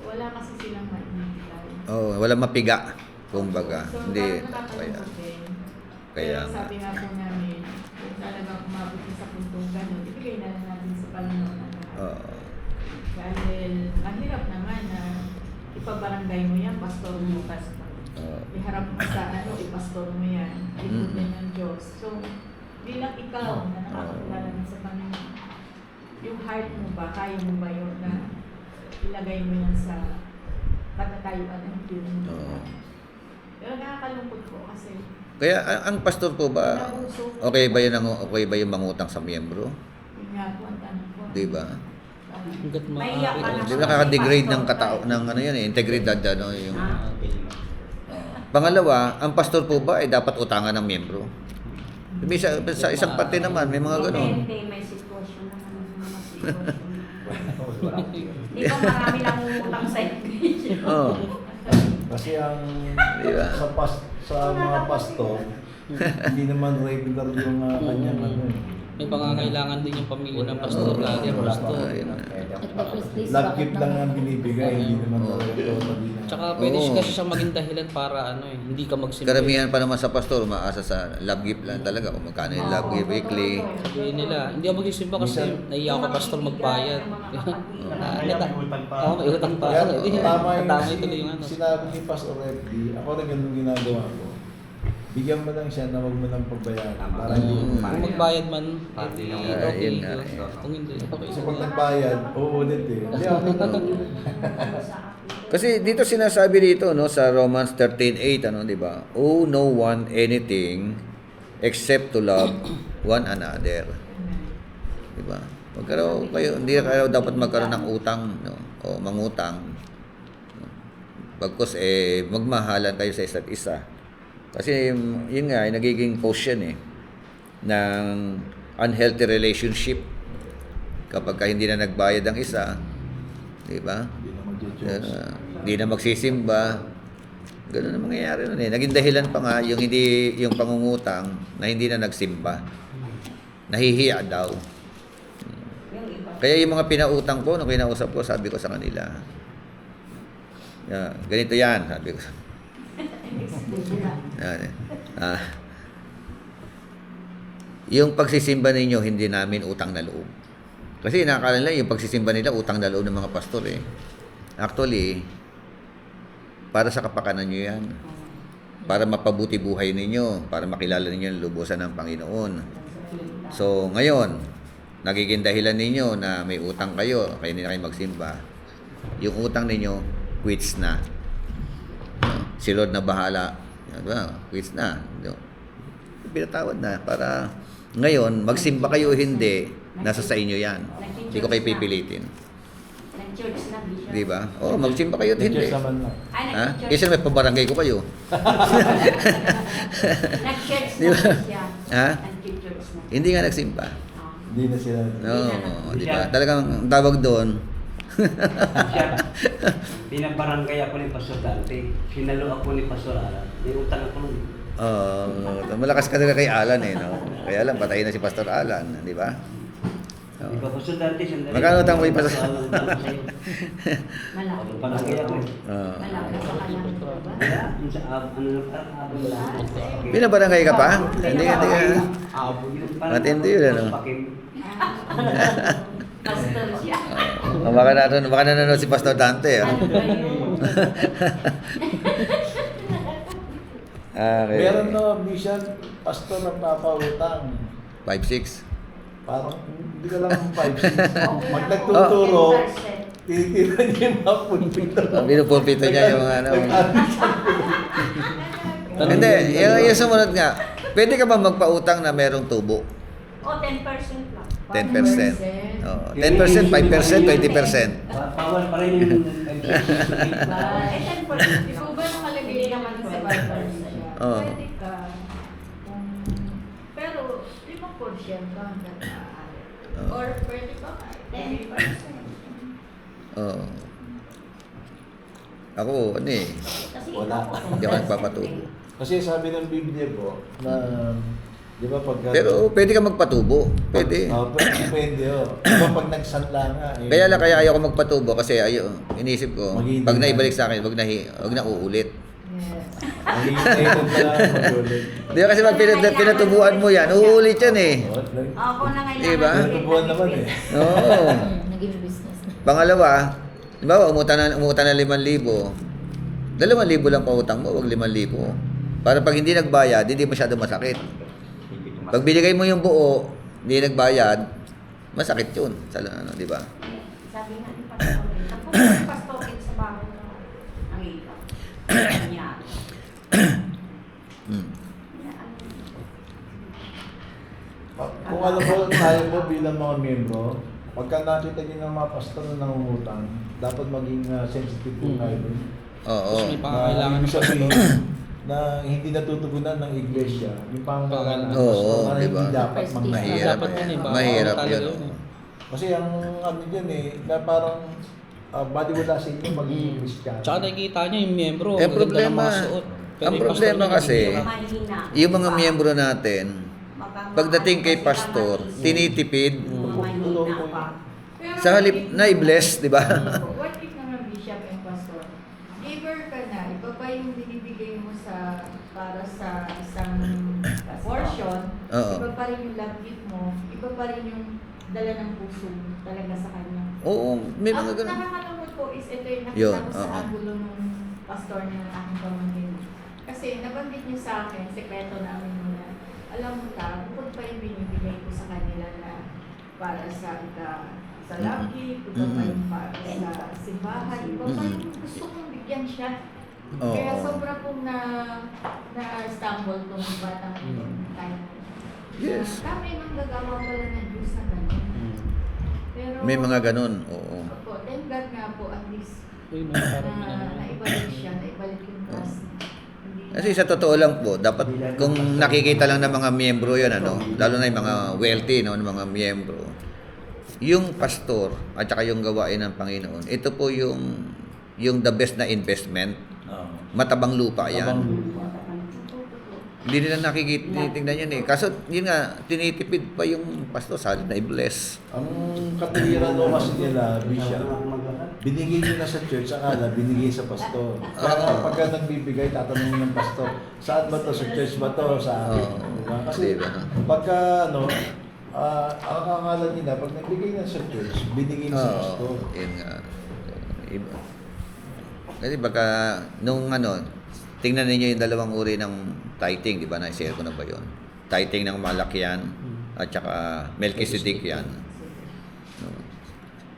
wala kasi silang maibigay. Oh, walang mapiga. Kumbaga, So, hindi. parang nakakalungkot din. Kaya Pero sabi nga po namin, kung talagang umabot na sa puntong gano'n, ibigay na lang natin sa Panginoon ang lahat. Oo. Dahil mahirap naman na ipabarangay mo yan, pastor mo, pastor. Oo. Iharap mo sa ipastor mo yan, ikutin ng Diyos. So, bilang ikaw na nakakakilala na sa Panginoon, yung heart mo ba, kaya mo ba yun na ilagay mo yan sa patatayuan ng Panginoon? Oo. Pero nakakalungkot po kasi Kaya ang pastor po ba, okay ba yung mangutang sa miyembro? yun nga po ang tanong ko. Di ba? Hanggat Maiyak ka maaari. na. Di ba nakaka-degrade ng katao ng ano yan eh, integridad ano yung. Pangalawa, ang pastor po ba ay dapat utangan ng miyembro? May sa isang parte naman may mga ganun. Depende, may sitwasyon naman ng mga sitwasyon. Di ba marami lang utang sa iglesia? Oo. Kasi ang Diba? sa mga pastor, hindi naman regular yung kanyang ano eh. May pangangailangan din yung pamilya ng pastor, lagi ang pastor. Ayun. Love gift lang ang binibigay, hindi naman talaga totally na. Tsaka pwede Oo. kasi siyang maging dahilan para ano eh, hindi ka magsimba. Karamihan pa naman sa pastor umaasa sa love gift lang talaga kung magkano yung love gift weekly. Sabihin nila, hindi ako magsisimba kasi naiya ako pastor magbayad. Oo, may utang pa. Kaya Hindi, tama tatama tuloy yung yung ano. sinabi ni Pastor FD, ako rin ganun ginagawa ko. Bigyan mo lang siya na huwag mo nang pagbayaran. Para hindi mo Kung magbayad man, Pati lang. okay. Yun nga, eh. Kung hindi, okay. Kasi pag nagbayad, uulit eh. Hindi ako Kasi dito sinasabi dito no sa Romans 13:8 ano, 'di ba? Owe no one anything except to love one another. 'Di ba? Kayo hindi kayo dapat magkaroon ng utang no o mangutang. Bagkus magmahalan kayo sa isa't isa. Kasi yun nga nagiging cause yan eh ng unhealthy relationship kapag hindi na nagbayad ang isa, 'di ba? Hindi na mag-judge. Hindi na magsisimba. Ganun ang mangyayari nun eh. Naging dahilan pa nga yung pangungutang na hindi na nagsimba. Nahihiya daw. Yung iba. Kaya yung mga pinautang ko, nung kinausap ko, sabi ko sa kanila, ganito yan, sabi ko. Yung pagsisimba ninyo, hindi namin utang na loob. Kasi nakakala nila yung pagsisimba nila, utang na loob ng mga pastor eh. Actually, para sa kapakanan nyo yan. Para mapabuti buhay ninyo. Para makilala ninyo ang lubusan ng Panginoon. So, ngayon, nagiging dahilan ninyo na may utang kayo, kaya hindi na kayo magsimba. Yung utang ninyo, quits na. Si Lord na bahala. Diba? Quits na. pinatawad na para ngayon, magsimba kayo o hindi, nasa sa inyo yan. Hindi ko kayo pipilitin. Nag-church na, Bishop. Di ba? Oo, magsimba kayo o hindi. Cheers naman na. Ay, Ha? nag-church. Kasi may pabarangay ko kayo. Nag-church Di na ba? siya. Ha? Nag-church na. Hindi nga nagsimba. Ah. Hindi na sila. Oo, di ba? Talagang ang tawag doon. Siya, pinabarangay ako ni Pastor Dante. Sinalo ako ni Pastor Alan. May utang ako nun. Malakas ka talaga kay Alan eh, no? Kaya alam, patay na si Pastor Alan, di ba? Oo. Di ba Pastor Dante? Sandali. Magkano utang mo yung Pastor? Alan utang ko sa'yo. Malaki. Barangay ako. Oo. Malaki pa ka lang, diba? Wala, yung sa ano na parang abon lang. Pinabarangay ka pa? Hindi ka. Abon yun. Parang Matindi yun, ano? pakin. Pastor siya. Baka nanonood si Pastor Dante, ah. Ano ba yun? Okay. Meron na, Bishop, pastor na papautang. 5-6. Parang hindi ka lang 5-6. Pag nagtuturo, 10%. tinitira niya yung mga pulpito. Pinupulpito niya yung mga ano. Hindi, yung sumunod nga. Pwede ka ba magpautang na merong tubo? O, 10% lang. 10%. Oh, 10%, 5%, 20%. Bawal pa rin yung Eh, 10%. Ikaw ba nakalagay naman sa Bible siya? Oo. Pwede ka. Pero 5% ka hanggang maaari. Oo. Or pwede pa 10%. Oh. Ako, ano eh. Kasi Wala. ikaw po, Hindi ako nagpapatubo. Kasi sabi ng Biblia po, na, di ba pagka... Pero pwede ka magpatubo. Pwede. Pwede, oh. Diba pag nagsanla nga, eh. Kaya lang kaya ayaw ko magpatubo kasi iniisip ko, Maghihintay pag na. naibalik sa akin, wag na uulit. Yes. Maghihintay na magulit. Di ba kasi pag pinatubuan mo yan, uulit yan eh. Ako na kailangan. Diba? Tubuan naman eh. Oo. Naging business na. Pangalawa, di ba, umutan na 5,000. 2,000 lang pautang mo, wag 5,000. Para pag hindi nagbayad, hindi masyado masakit. Pag binigay mo yung buo, hindi nagbayad, masakit yun. Di ba? Sabi nga ni Pastor, tapos yung Pastor sa bahay na ang ilaw. Kanya. Hmm. Kung alam mo tayo po bilang mga miyembro, pagka nakita niyo ng mga pastor na nangungutang, dapat maging sensitive po tayo dun. Oo. Tapos may pangangailangan ibig ng sabihin na hindi natutugunan ng iglesia, yung pangangailangan ng Oo, pastor na diba? hindi dapat Prestige. Mahirap. Dapat yun eh, bawal Mahirap talaga yun. yun eh. Kasi ang ano dyan eh, na parang baliwala sa inyo magiging Christian. Tsaka nakikita nyo yung miyembro, Eh, maganda ng problema, mga suot. Pero ang yung pastor problema nila, kasi, hindi naman. Mahina. yung mga Diba? miyembro natin, pagdating kay pastor, tinitipid. Mahina pa. Pero Sa halip na i-bless, di ba? What if naman bishop and pastor? Giver ka na, iba pa yung binibigay mo para sa isang portion, Oo. iba pa rin yung love gift mo, iba pa rin yung dala ng puso mo talaga sa kanya. Oo, may mga Ang ganun. nakakalungkot po is ito yung Yun, nakita ko sa oo. angulo ng pastor ng aking pamangkin. Kasi nabanggit niyo sa akin, sekreto namin muna. Alam mo ta, bukod pa yung binibigay ko sa kanila na para sa love gift, iba pa yung para sa simbahan, iba pa yung gusto kong bigyan siya. Oo. Kaya sobra pong na-stumble tong batang time. Yes. Kami manggagawa pala ng Diyos na gano'n. Pero, May mga ganun, oo. Opo, thank God nga po at least Uy, no, parang na ano. naibalik siya, naibalik yung trust. Hindi Kasi sa totoo lang po, dapat kung nakikita lang ng mga miyembro yan, ano, lalo na yung mga wealthy, no, ng mga miyembro, yung pastor at saka yung gawain ng Panginoon, ito po yung the best na investment. Matabang lupa yan. Hindi nila nakikitingnan yan eh. Kaso yun nga, tinitipid pa yung pastor sa halip na i-bless. Ang katwiran o kasi nila, Bishop, binigay nyo na sa church, akala binigay sa pastor. Kaya pagka nagbibigay, tatanungin ng pastor, saan ba to? Sa church ba to? Sa akin? Oo. Diba? Kasi Diba? pagka ang akala nila, pag nagbigay na sa church, binigay na sa pastor. Oo, yun nga. Iba. Kasi baka, nung tingnan ninyo yung dalawang uri ng tithing, di ba? Na-share ko na ba yun? Tithing ng malakyan at saka Melchizedek yan. No.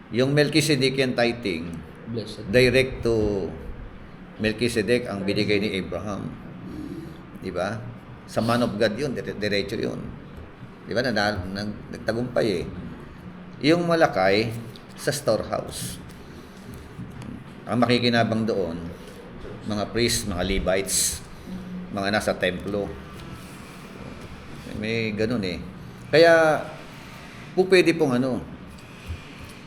Yung Melchizedek yan tithing, Blessed. direct to Melchizedek ang binigay ni Abraham. Di ba? Sa man of God yun, diretso yun. Di ba? Nagtagumpay eh. Yung malakay, sa storehouse. Ang makikinabang doon, mga priests, mga Levites, mga nasa templo. May ganun eh. Kaya, pwede pong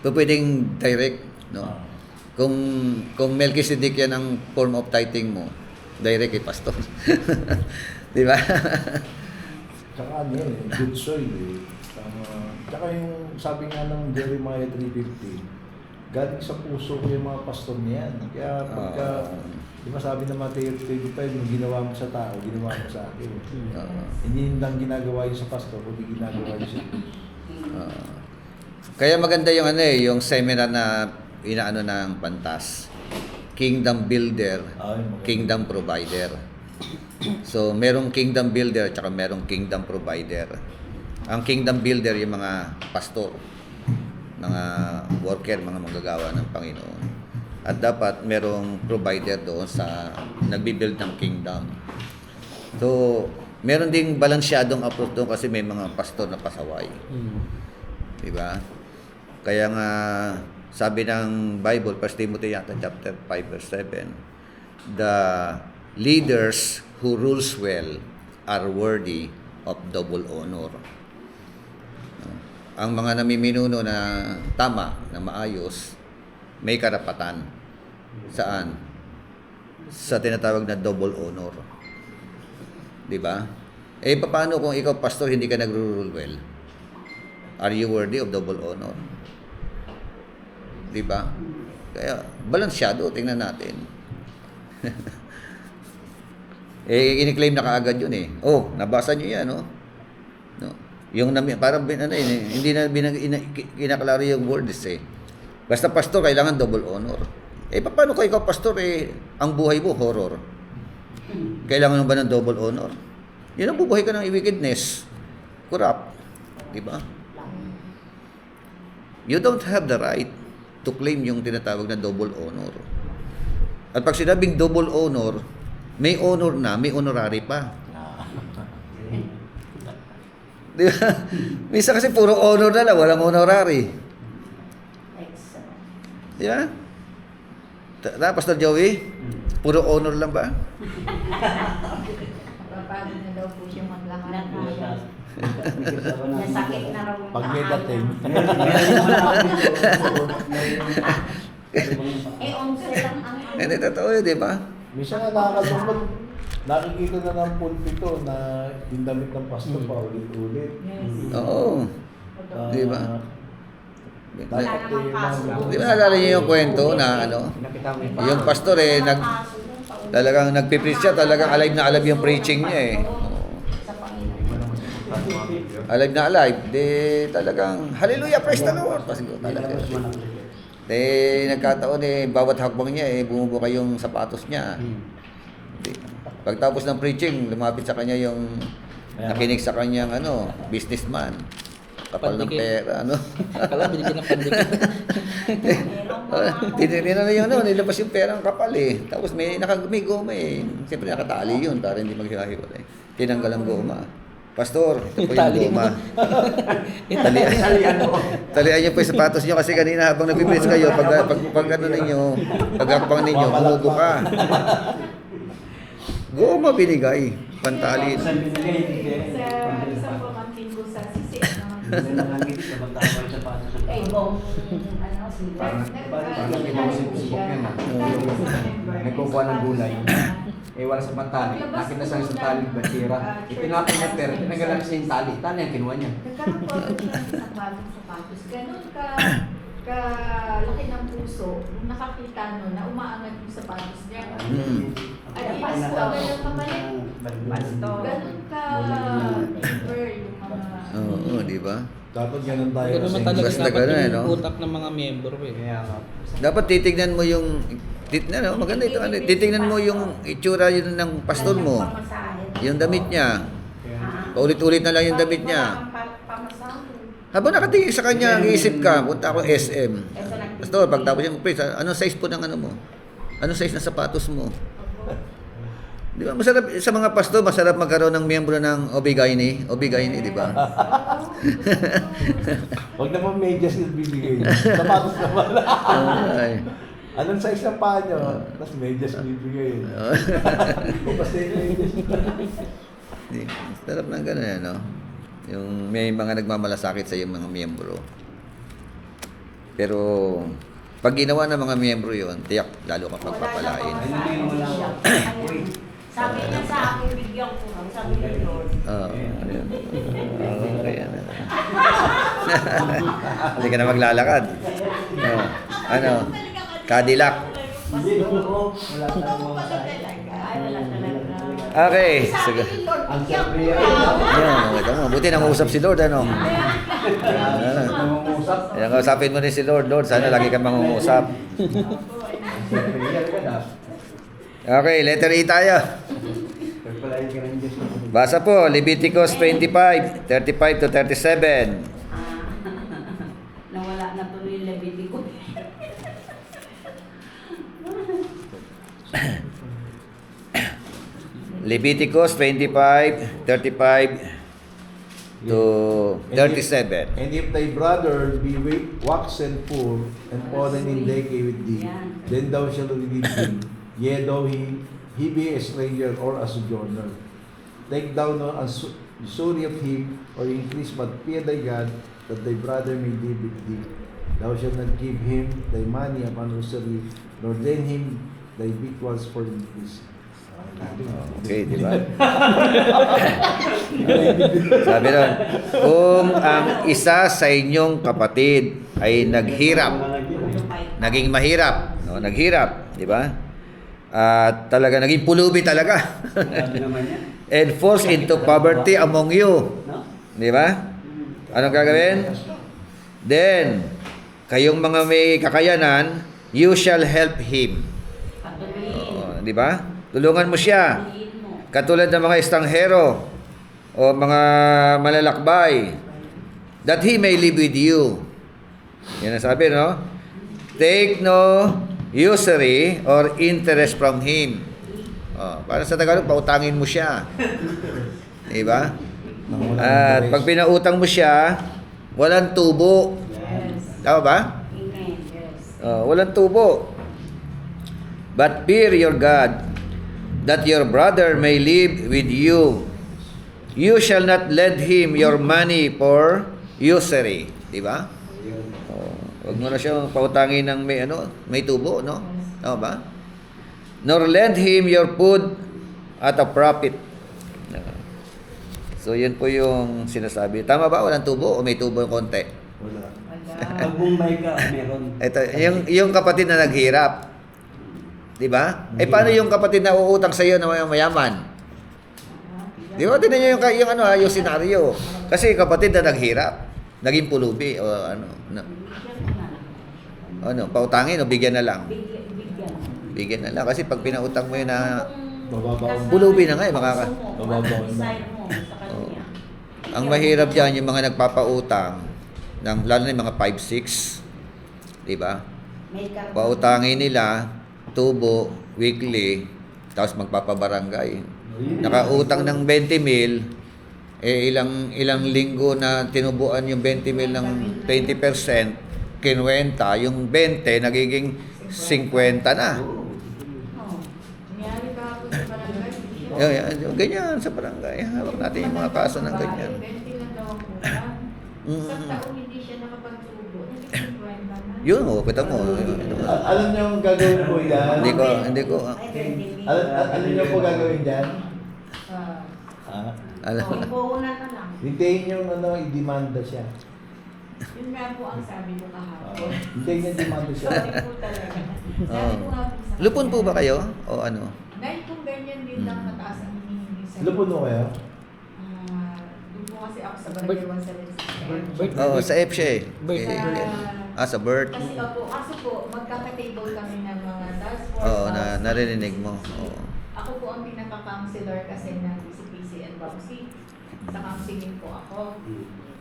pwedeng direct, no? Kung Melchizedek yan ang form of tithing mo, direct kay pastor. Di ba? Tsaka ano yun, good soil eh. Tsaka yung sabi nga ng Jeremiah 3:15, galing sa puso ko yung mga pastor niyan. Kaya pagka, di ba sabi ng Mateo 25, yung ginawa mo sa tao, ginawa mo sa akin. Hindi lang ginagawa yun sa pastor, kundi ginagawa yun sa Diyos. Kaya maganda yung yung seminar na inaano ng Pantas. Kingdom Builder, Kingdom Provider. So, merong Kingdom Builder at saka merong Kingdom Provider. Ang Kingdom Builder yung mga pastor, mga worker, mga manggagawa ng Panginoon. At dapat merong provider doon sa nagbi-build ng kingdom. So, meron ding balansyadong approach doon kasi may mga pastor na pasaway. Di ba? Kaya nga, sabi ng Bible, 1 Timothy chapter 5 verse 7, the leaders who rules well are worthy of double honor. Ang mga namiminuno na tama, na maayos, may karapatan. Saan? Sa tinatawag na double honor. Di ba? Eh, paano kung ikaw, pastor, hindi ka nag-rule well? Are you worthy of double honor? Di ba? Kaya, balansyado, tingnan natin. Ini-claim na kaagad yun eh. Oh, nabasa nyo yan, no? Yung parang hindi na kinaklaro yung words eh. Basta pastor, kailangan double honor. Eh, paano kung ikaw pastor ang buhay mo, horror? Kailangan mo ba ng double honor? Yun ang bubuhay ka ng wickedness. Corrupt. Di ba? You don't have the right to claim yung tinatawag na double honor. At pag sinabing double honor, may honor na, may honorary pa. Di ba? Minsan kasi puro honor na lang, walang honorary. Excellent. Di ba? Pastor Joey? Puro honor lang ba? Napapagod na daw po siya maglakad. Nasakit na raw yung Pag may dating, Eh, 11 lang ang Hindi, totoo yun, di ba? minsan nga nakakatulog, nakikita na ng pulpito na yung damit ng pastor pa ulit-ulit. Yes. Oo. Di ba? Wala namang kaso. Di ba naalala niyo yung kwento na yung pastor talagang nagpipreach siya, talagang alive na alive yung preaching niya eh. Sa Panginoon. Alive na alive. Di talagang, hallelujah, praise the Lord. Pasigo talaga. Nagkataon bawat hakbang niya bumubuka yung sapatos niya. Pagtapos ng preaching, lumapit sa kanya yung nakinig sa kanyang businessman. Kapal ng pera, Kala binigyan ng pandikit. Tinira na yung nilabas yung perang kapal eh. Tapos may goma eh. Siyempre nakatali yun para hindi maghihiwalay. Tinanggal ang goma. Pastor, ito po yung Tali goma. mo. Talian niyo po yung sapatos niyo kasi kanina habang nagpipreach kayo, pag hakbang ninyo, humugo ka. Goma binigay. Pantali. Sa isang pamangkin ko sa sisi naman. Eh, bong, si Nagkukuha ng gulay. Wala sa pantali. Nakita sa isang tali ng batira. Itinapon niya pero tinanggalan siya yung tali. Tali ang kinuha niya. Nagkakaroon siya sa sapatos. Ganun laki ng puso. Nung nakakita nun na umaangat yung sapatos niya. Ay, pasto. Ganun kapalit. Ganun deeper yung mga... Oo, di ba? dapat ganun tayo Ganun naman talaga Basta dapat ganun, yung no? utak ng mga miyembro eh. Dapat titignan mo yung maganda ito. Titignan mo yung itsura yun ng pastor mo. Yung damit niya. Paulit-ulit na lang yung damit niya. Habang nakatingin sa kanya, ang isip ka, punta ako SM. Pastor, pagtapos yung praise, anong size po ng mo? Anong size ng sapatos mo? Di ba masarap sa mga pastor, masarap magkaroon ng miyembro ng OB-GYN, di ba? Huwag naman medyas yung bibigay. Sapatos naman. Ay. Anong size ng paa nyo? Tapos medyas bibigay. Basta yung medyas. Sarap ng gano'n, no? Yung may mga nagmamalasakit sa iyong mga miyembro. Pero pag ginawa ng mga miyembro yon, tiyak lalo ka pagpapalain. Sabi niya sa akin, bigyan ko. Sabi ni Lord. Ayun. Okay, ano. Hindi ka na maglalakad. Ano? Cadillac. Wala tayong mga Ay, wala talaga. Okay. Sabi Sige. ni Lord, bigyan ko. Ayun, kita mo. Buti nangusap si Lord, ano? Nangungusap. Ayan, kausapin mo rin si Lord. Lord, sana lagi kang mangungusap. Okay, letter E tayo. Pagpalain ka ng Diyos. Basa po, Leviticus 25, 35 to 37. Nawala na tuloy yung Leviticus. Leviticus 25, 35 to 37. And if thy brother be waxen poor and fallen in decay with thee, then thou shalt relieve him, yea though he be a stranger or a sojourner. Take thou no usury of him, or increase, but fear thy God, that thy brother may live with thee. Thou shalt not give him thy money upon usury, nor lend him thy victuals for increase. Okay, di ba? Sabi nun, kung ang isa sa inyong kapatid ay naging mahirap, no? Naghirap, di ba? At talaga, naging pulubi talaga. Sabi naman yan. And forced into poverty among you. No? Di ba? Anong gagawin? Then, kayong mga may kakayanan, you shall help him. Patuloyin. Di ba? Tulungan mo siya. Patuloyin mo. Katulad ng mga estanghero o mga malalakbay, that he may live with you. Yan ang sabi, no? Take no usury or interest from him. Para sa Tagalog, pautangin mo siya. Diba? At pag pinautang mo siya, walang tubo. Yes. Tama ba? Amen. Yes. Walang tubo. But fear your God, that your brother may live with you. You shall not lend him your money for usury. Diba? Huwag mo na siyang pautangin ng may tubo, no? Tama ba? Nor lend him your food at a profit. So, yun po yung sinasabi. Tama ba? Walang tubo o may tubo yung konti? Wala. Pag Mumbai ka, meron. Ito, yung kapatid na naghirap. Di ba? Paano yung kapatid na uutang sa iyo na mayaman? Di ba? Tingnan niyo yung senaryo. Kasi kapatid na naghirap, naging pulubi o pautangin o bigyan na lang. Bigyan na lang kasi pag pinautang mo yun na pulubi na nga Bababaon na. ang mahirap diyan yung mga nagpapautang lalo na yung mga 5-6, di ba? Pautangin nila tubo weekly tapos magpapabarangay. Nakautang ng 20,000 ilang linggo na tinubuan yung 20,000 ng 20%, kinuwenta yung 20 nagiging 50 na. Nangyari kahapon sa barangay. Ganyan sa barangay. Hawak natin yung mga kaso ng ganyan. 20 lang daw ang utang. Isang taon hindi siya nakapagtubo. Naging 50 na. Yun, kita mo. Alam niyo ang gagawin ko yan? Hindi ko. Alam niyo po gagawin dyan? Alam. Ipuunan na lang. Hintayin niyo i-demanda siya. Yun nga po ang sabi ko kahapon. Hintayin niyo i-demanda siya. Sorry po talaga. Sabi ko nga po sa Lupon po ba kayo? O ano? Dahil kung ganyan din lang kataas ang hinihingi sa Lupon mo kayo? doon po kasi ako sa barangay 176. Oo, sa F siya eh. Sa Bert. Kasi kaso po, magkaka-table kami ng mga task force. Oo, narinig mo. Oo. Ako po ang pinaka-counselor kasi ng PCPC and Bausi. Sa counseling po ako.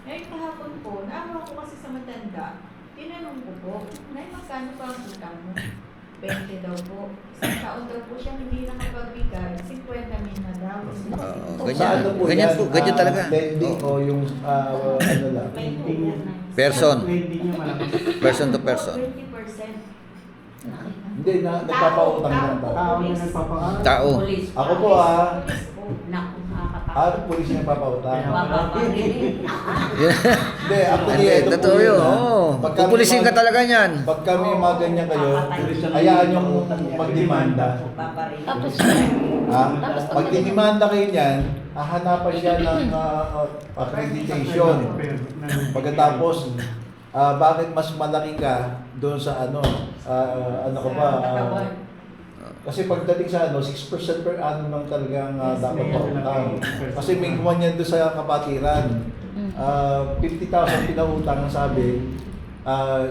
Ngayon kahapon po, naawa ko kasi sa matanda. Tinanong ko po, Nay, magkano pa ang utang mo? 20 daw po. Isang taon daw po siya hindi nakapagbigay, 50,000 na daw. Oo, Sa ganyan. ano po Ganyan yan? po, ganyan talaga. Lending Oo. o yung ano lang? Person. Hindi niya malaman. Person to person. 20%. Hindi, nagpapautang na tao. Tao na nagpapaan. Tao. Police. Ako po, ah. Naku, nakakatakot. Pulis na nagpapautang. Bababarilin. Hindi, actually, Hindi, ito po totoo yun. yun, ah. Oo. Pagka may Pupulisin ka mga- talaga niyan. Pag kami mga ganyan kayo, hayaan yung magdemanda. Babarilin. Tapos, Ha? Tapos Pag dinimanda kayo niyan, hahanapan siya ng accreditation. Pagkatapos, bakit mas malaki ka doon sa ano, ano ko ba, kasi pagdating sa ano, 6% per annum lang talagang dapat pautang. Kasi may gumawa niyan doon sa kapatiran. 50,000 pinautang ang sabi,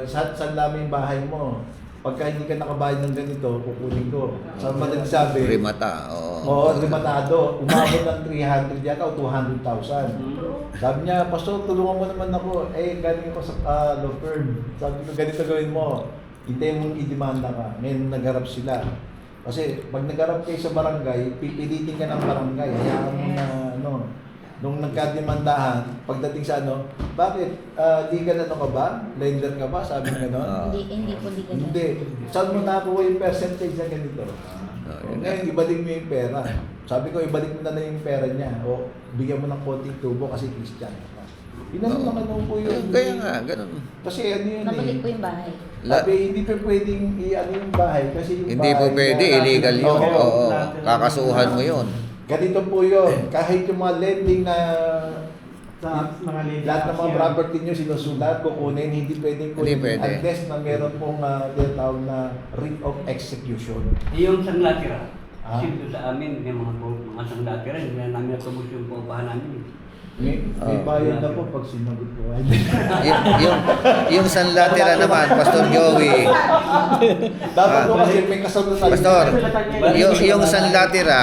saan namin yung bahay mo? Pagka hindi ka nakabayad ng ganito, kukunin ko. Sa madaling sabi, Rimata. Oo. oo, limatado. Umabot ng 300 yata o 200,000. Sabi niya, Pastor, tulungan mo naman ako. Eh, galing ako sa law firm. Sabi ko, ganito gawin mo. Hintay mong idemanda ka. Ngayon nagharap sila. Kasi pag nagharap kayo sa barangay, pipilitin ka ng barangay. Hayaan mo na, ano, nung nagkademandahan, pagdating sa ano, bakit? Legal ano ka ba? Lender ka ba? Sabi nga gano'n. hindi po legal. Hindi. Saan mo nakuha yung percentage na ganito? yun Ngayon, ibalik mo yung pera. Sabi ko, ibalik mo na lang yung pera niya. O, bigyan mo ng konting tubo kasi Christian ka. Inano naman po yun. Kaya nga, ganun. Kasi ano yun Nabalik eh. po yung bahay. Sabi, hindi pa pwedeng i-ano yung bahay. Kasi yung Hindi po bahay, pwede, kaya- illegal yun. Oo. Oo. Kakasuhan mo yun. Ganito po yun. Kahit yung mga lending na Sa mga lady lahat ng mga yan. property nyo sinusulat, kukunin, hindi pwedeng Hindi kunin. pwede. Unless na meron pong tinatawag na writ of execution. Yung sanglatira. Ah? Kasi doon sa amin, may mga sanglatira, hindi na namin natubos yung pupahan namin. May bayad na po pag sinagot ko. Yung sanlatira naman, Pastor Joey. Dapat po kasi may kasunod na Pastor, yung sanlatira,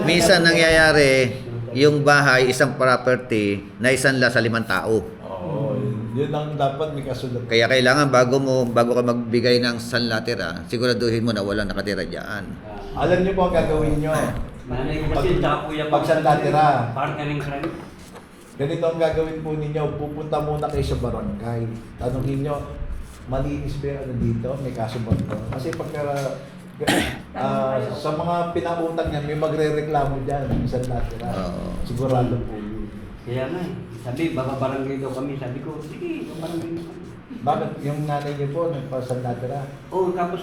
minsan nangyayari, yung bahay, isang property, na isanla sa 5 tao. Oo, yun ang dapat may kasunod. Kaya kailangan bago ka magbigay ng sanlatira, siguraduhin mo na walang nakatira diyan. Alam niyo po ang gagawin nyo. Nanay ko kasi tsaka kuya Pag sanlatira. Partnering crime. Ganito ang gagawin po ninyo. Pupunta muna kayo sa barangay. Tanungin nyo, malinis ba yung ano dito? May kaso ba ito? Kasi pagka sa mga pinautang niyan, may magre-reklamo dyan. Isang natira. Oo. Sigurado po yun. Kaya nga eh. Sabi, baka barangay daw kami. Sabi ko, sige, barangay daw kami. Bakit yung nanay niyo po nagpasang natira? Oh, tapos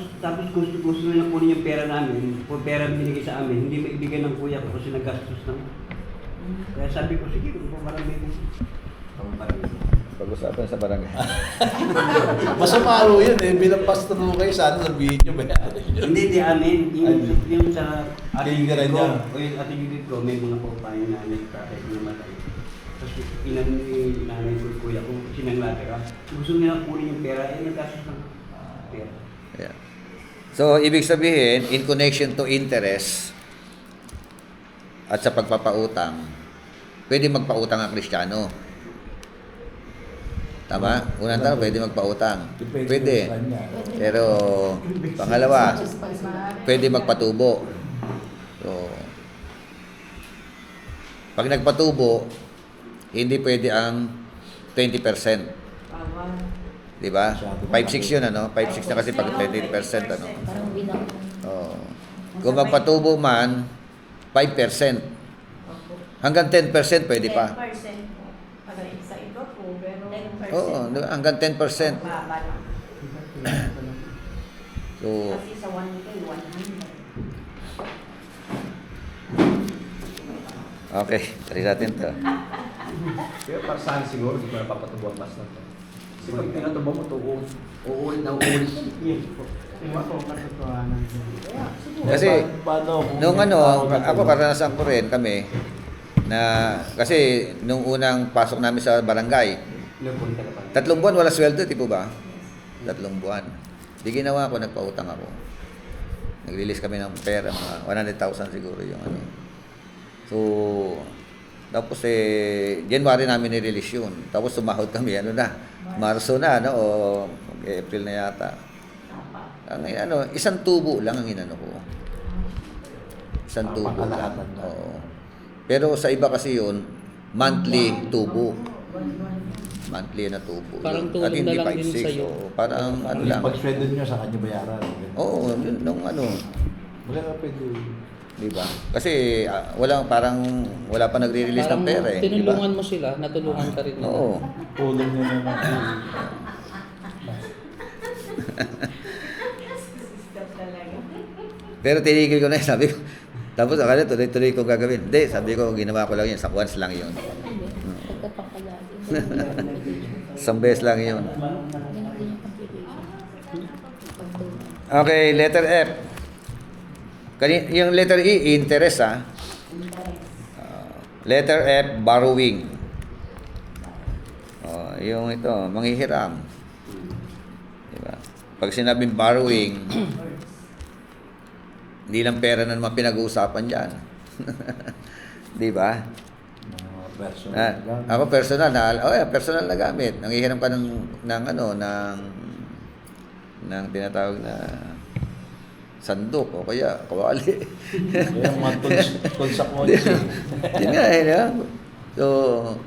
gusto nila kunin yung pera namin. Kung pera binigay sa amin, hindi maibigay ng kuya ko kasi naggastos naman. Kaya sabi ko, sige, kung barangay daw. Kung barangay. Pag-usapan sa barangay. Masama ho yun eh. Bilang pastor ho kayo, sana sabihin nyo ba yan? Hindi, di amin. Yung sa Tinigiran niya. O yung ate Judith ko, may mga paupayan na kahit namatay. Tapos inanay ko kuya kung sinanglatira. Gusto nila kunin yung pera, eh nagkasos ng pera. Yeah. So, ibig sabihin, in connection to interest at sa pagpapautang, pwede magpautang ang Kristiyano. Tama? Unang tanong, pwede magpautang. Pwede. sa kanya. Pero, pangalawa, pwede magpatubo. So, pag nagpatubo, hindi pwede ang 20%. Di ba? 5-6 yun, ano? 5-6 na kasi pag 20%, ano? Parang binaw. Oo. Kung magpatubo man, 5%. Hanggang 10% pwede pa. 10% po. Sa iba po, pero 10%. Oo, di ba? Hanggang 10%. Baba lang. So, Kasi sa 1K, 100. okay. Try natin to. Pero para sa akin siguro, hindi ko napapatubuan mas na to. Kasi pag pinatubo mo ito, uulit na uulit. Kasi, Paano kung nung may ano, tao na ako tulong? karanasan ko rin kami, na, kasi nung unang pasok namin sa barangay, Nagpunta ka pa. 3 buwan wala sweldo, di po ba? 3 buwan. Di ginawa ko, nagpautang ako. Nag-release kami ng pera, mga 100,000 siguro yung ano. So, tapos January namin ni-release yun. Tapos sumahod kami, ano na, Marso na, ano, o April na yata. Ang ano, isang tubo lang ang inano ko. Isang tubo lang. Pangkalahatan lang. Oo. Pero sa iba kasi yun, monthly tubo. Monthly na tubo. Parang Yun. tulong At hindi na lang din 5-6, sa'yo. oo. Parang ano lang. Pag sweldo nyo, sa kanya bayaran. Oo, yun nung ano. Wala ka pwede. Di ba? Kasi wala pa nagre-release ng Parang pera eh. Di ba? tinulungan mo sila, natulungan ka rin nila. Oo. Tulong nyo naman. Stop talaga. Pero tinigil ko na yun, sabi ko. Tapos akala tuloy-tuloy ko gagawin. Hindi, sabi ko, ginawa ko lang yun. Once lang yun. Isang beses lang yun. Okay, letter F. Yung letter E, interest letter F, borrowing. Yung ito, manghihiram. Diba? Pag sinabing borrowing, hindi lang pera na naman pinag-uusapan dyan. Di ba? Personal. Ako personal personal na gamit. Nanghihiram ka ng tinatawag na sandok o kaya kawali. Kaya mga tools sa kotse. Yun nga no? So,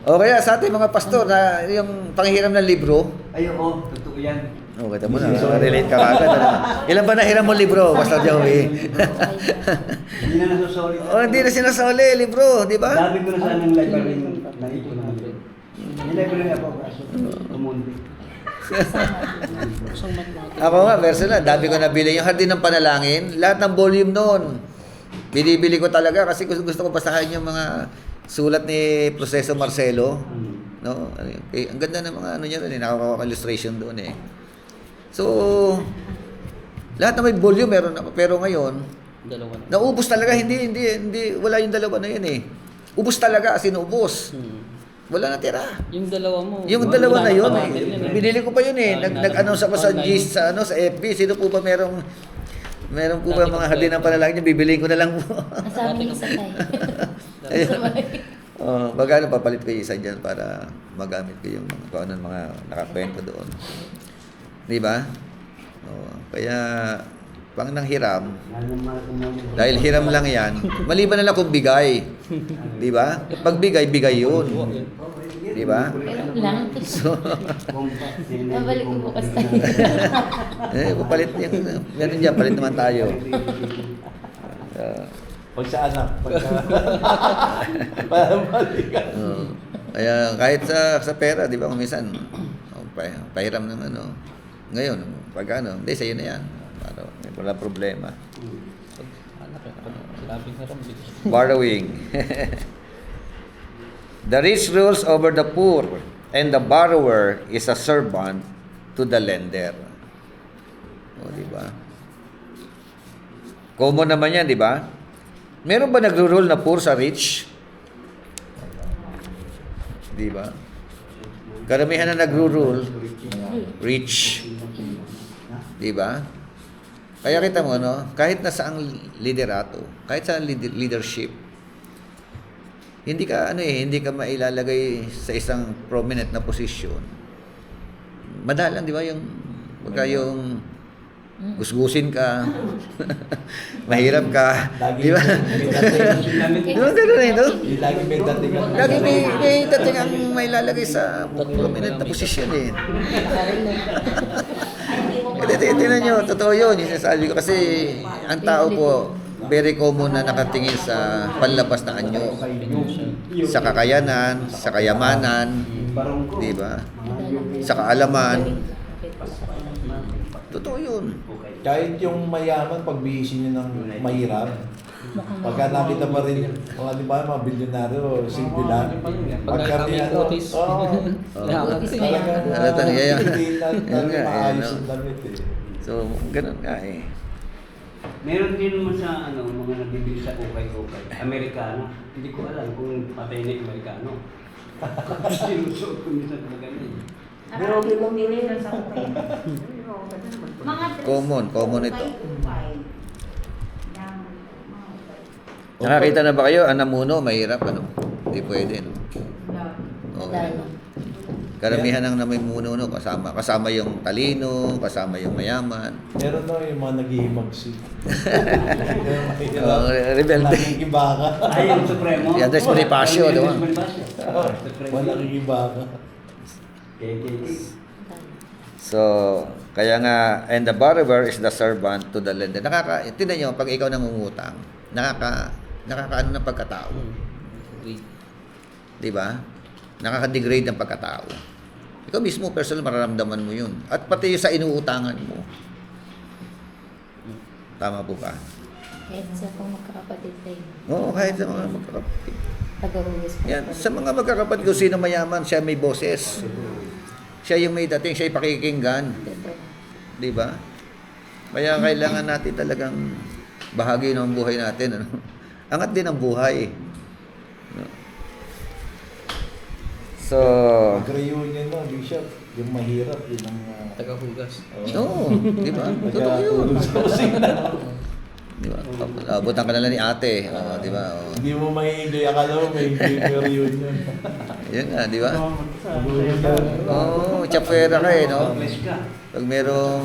o kaya sa ating mga pastor na yung panghihiram ng libro, Ay, oo, totoo yan. kita mo na, relate ka kagad. Ano? Ilan ba nahiram mo libro, Pastor Joey? Hindi na nasusoli. Hindi na sinasoli, libro, di ba? Dami ko na sana ng library na ito naman. Yung library ako, kaso tumundi. Ako nga, personal, dami ko nabili. Yung Hardin ng Panalangin, lahat ng volume noon, binibili ko talaga kasi gusto ko basahin yung mga sulat ni Proseso Marcelo. No? Ang ganda ng mga ano niya doon, nakaka-illustration doon eh. So, lahat na may volume meron ako. Pero ngayon, Dalawa na. naubos talaga, hindi, wala yung dalawa na yun eh. Ubos talaga, as in ubos. Wala na tira. Yung dalawa mo. Yung dalawa na yun, natin yun eh. binili ko pa yun eh. Nag-announce ako sa Online. GIS, sa FB. Sino po ba meron po ba mga Hardin ng Panalangin niya, bibiliin ko na lang po. Kasama yung sakay. Magkano papalit ko yung isa dyan para magamit ko yung kung anong mga nakakwento doon. Di ba? Kaya, pang nanghiram, dahil hiram lang yan, maliban na lang kung bigay. Di ba? Pag bigay, bigay yun. Di ba? Pero lang. So, Babalik ko bukas tayo. papalit yung, meron dyan, palit naman tayo. Pag sa anak, para balikan. Kaya kahit sa pera, di ba, kung minsan, pahiram ng ano. Ngayon, pag ano, hindi, sa'yo na yan. Wala problema. Borrowing. The rich rules over the poor, and the borrower is a servant to the lender. O, di ba? Common naman yan, di ba? Meron ba nagro-rule na poor sa rich? Di ba? Karamihan na nagro-rule, rich. Di ba? Kaya kita mo, no? Kahit na saang liderato, kahit sa leadership, hindi ka mailalagay sa isang prominent na posisyon. Madalang, di ba, yung pagka yung gusgusin ka, mahirap ka, di ba? Di ba gano'n eh, no? Lagi may dating ang... Lagi may dating ang mailalagay sa prominent na posisyon eh. Tinan nyo, totoo yun, yung sinasabi ko. Kasi ang tao po, very common na nakatingin sa panlabas na anyo. Sa kakayanan, sa kayamanan, di ba? Sa kaalaman. Totoo yun. Kahit yung mayaman, pagbihisi nyo ng mahirap, pagka nakita pa rin, mga di ba, mga bilyonaryo, simple lang. Pagka may ano, Otis. Otis pa yan. Ano talaga yan? Yan nga, maayos no? ang damit eh. So, ganun nga eh. Meron din naman sa mga nagbibili sa ukay-ukay. Amerikano. Hindi ko alam kung patay na yung Amerikano. Sinusuot ko minsan na ganyan. Pero bumili na sa hotel. Mga Common ito. ukay. Nakakita na ba kayo? Ang namuno, mahirap, ano? Hindi pwede, no? Wala Okay. lang. Karamihan ng namumuno kasama yung talino, kasama yung mayaman. Meron daw yung mga nag-ihimagsi. Oh, rebelde. Nakikiba ka. Ay, yung Supremo. Yan, Andres Bonifacio, di ba? Walang iba ka. So, kaya nga, and the borrower is the servant to the lender. Tingnan nyo, pag ikaw nangungutang, nakakaano ng pagkatao. Agree. Di ba? Nakaka-degrade ng pagkatao. Ikaw mismo, personal, mararamdaman mo yun. At pati sa inuutangan mo. Tama po ba? Kahit sa pang magkakapatid tayo. Oo, kahit sa mga magkakapatid. Pag-uwis po. Yan, sa mga magkakapatid, kung sino mayaman, siya may boses. Siya yung may dating, siya yung pakikinggan. Di ba? Kaya kailangan natin talagang bahagi ng buhay natin. Ano? Angat din ang buhay. No? So, Pag-reunion mo, Bishop, yung mahirap, yun ang... Tagahugas. oo, di ba? Totoo yun. Nagkatulog sa kusina. Di ba? Abutan ka na lang ni ate. Oh, di ba? Oh. Hindi mo may-enjoy, akala mo may-enjoy yung reunion. Yan nga, di ba? Reunion. Oo, chapera ka eh, no? Bless ka. Pag merong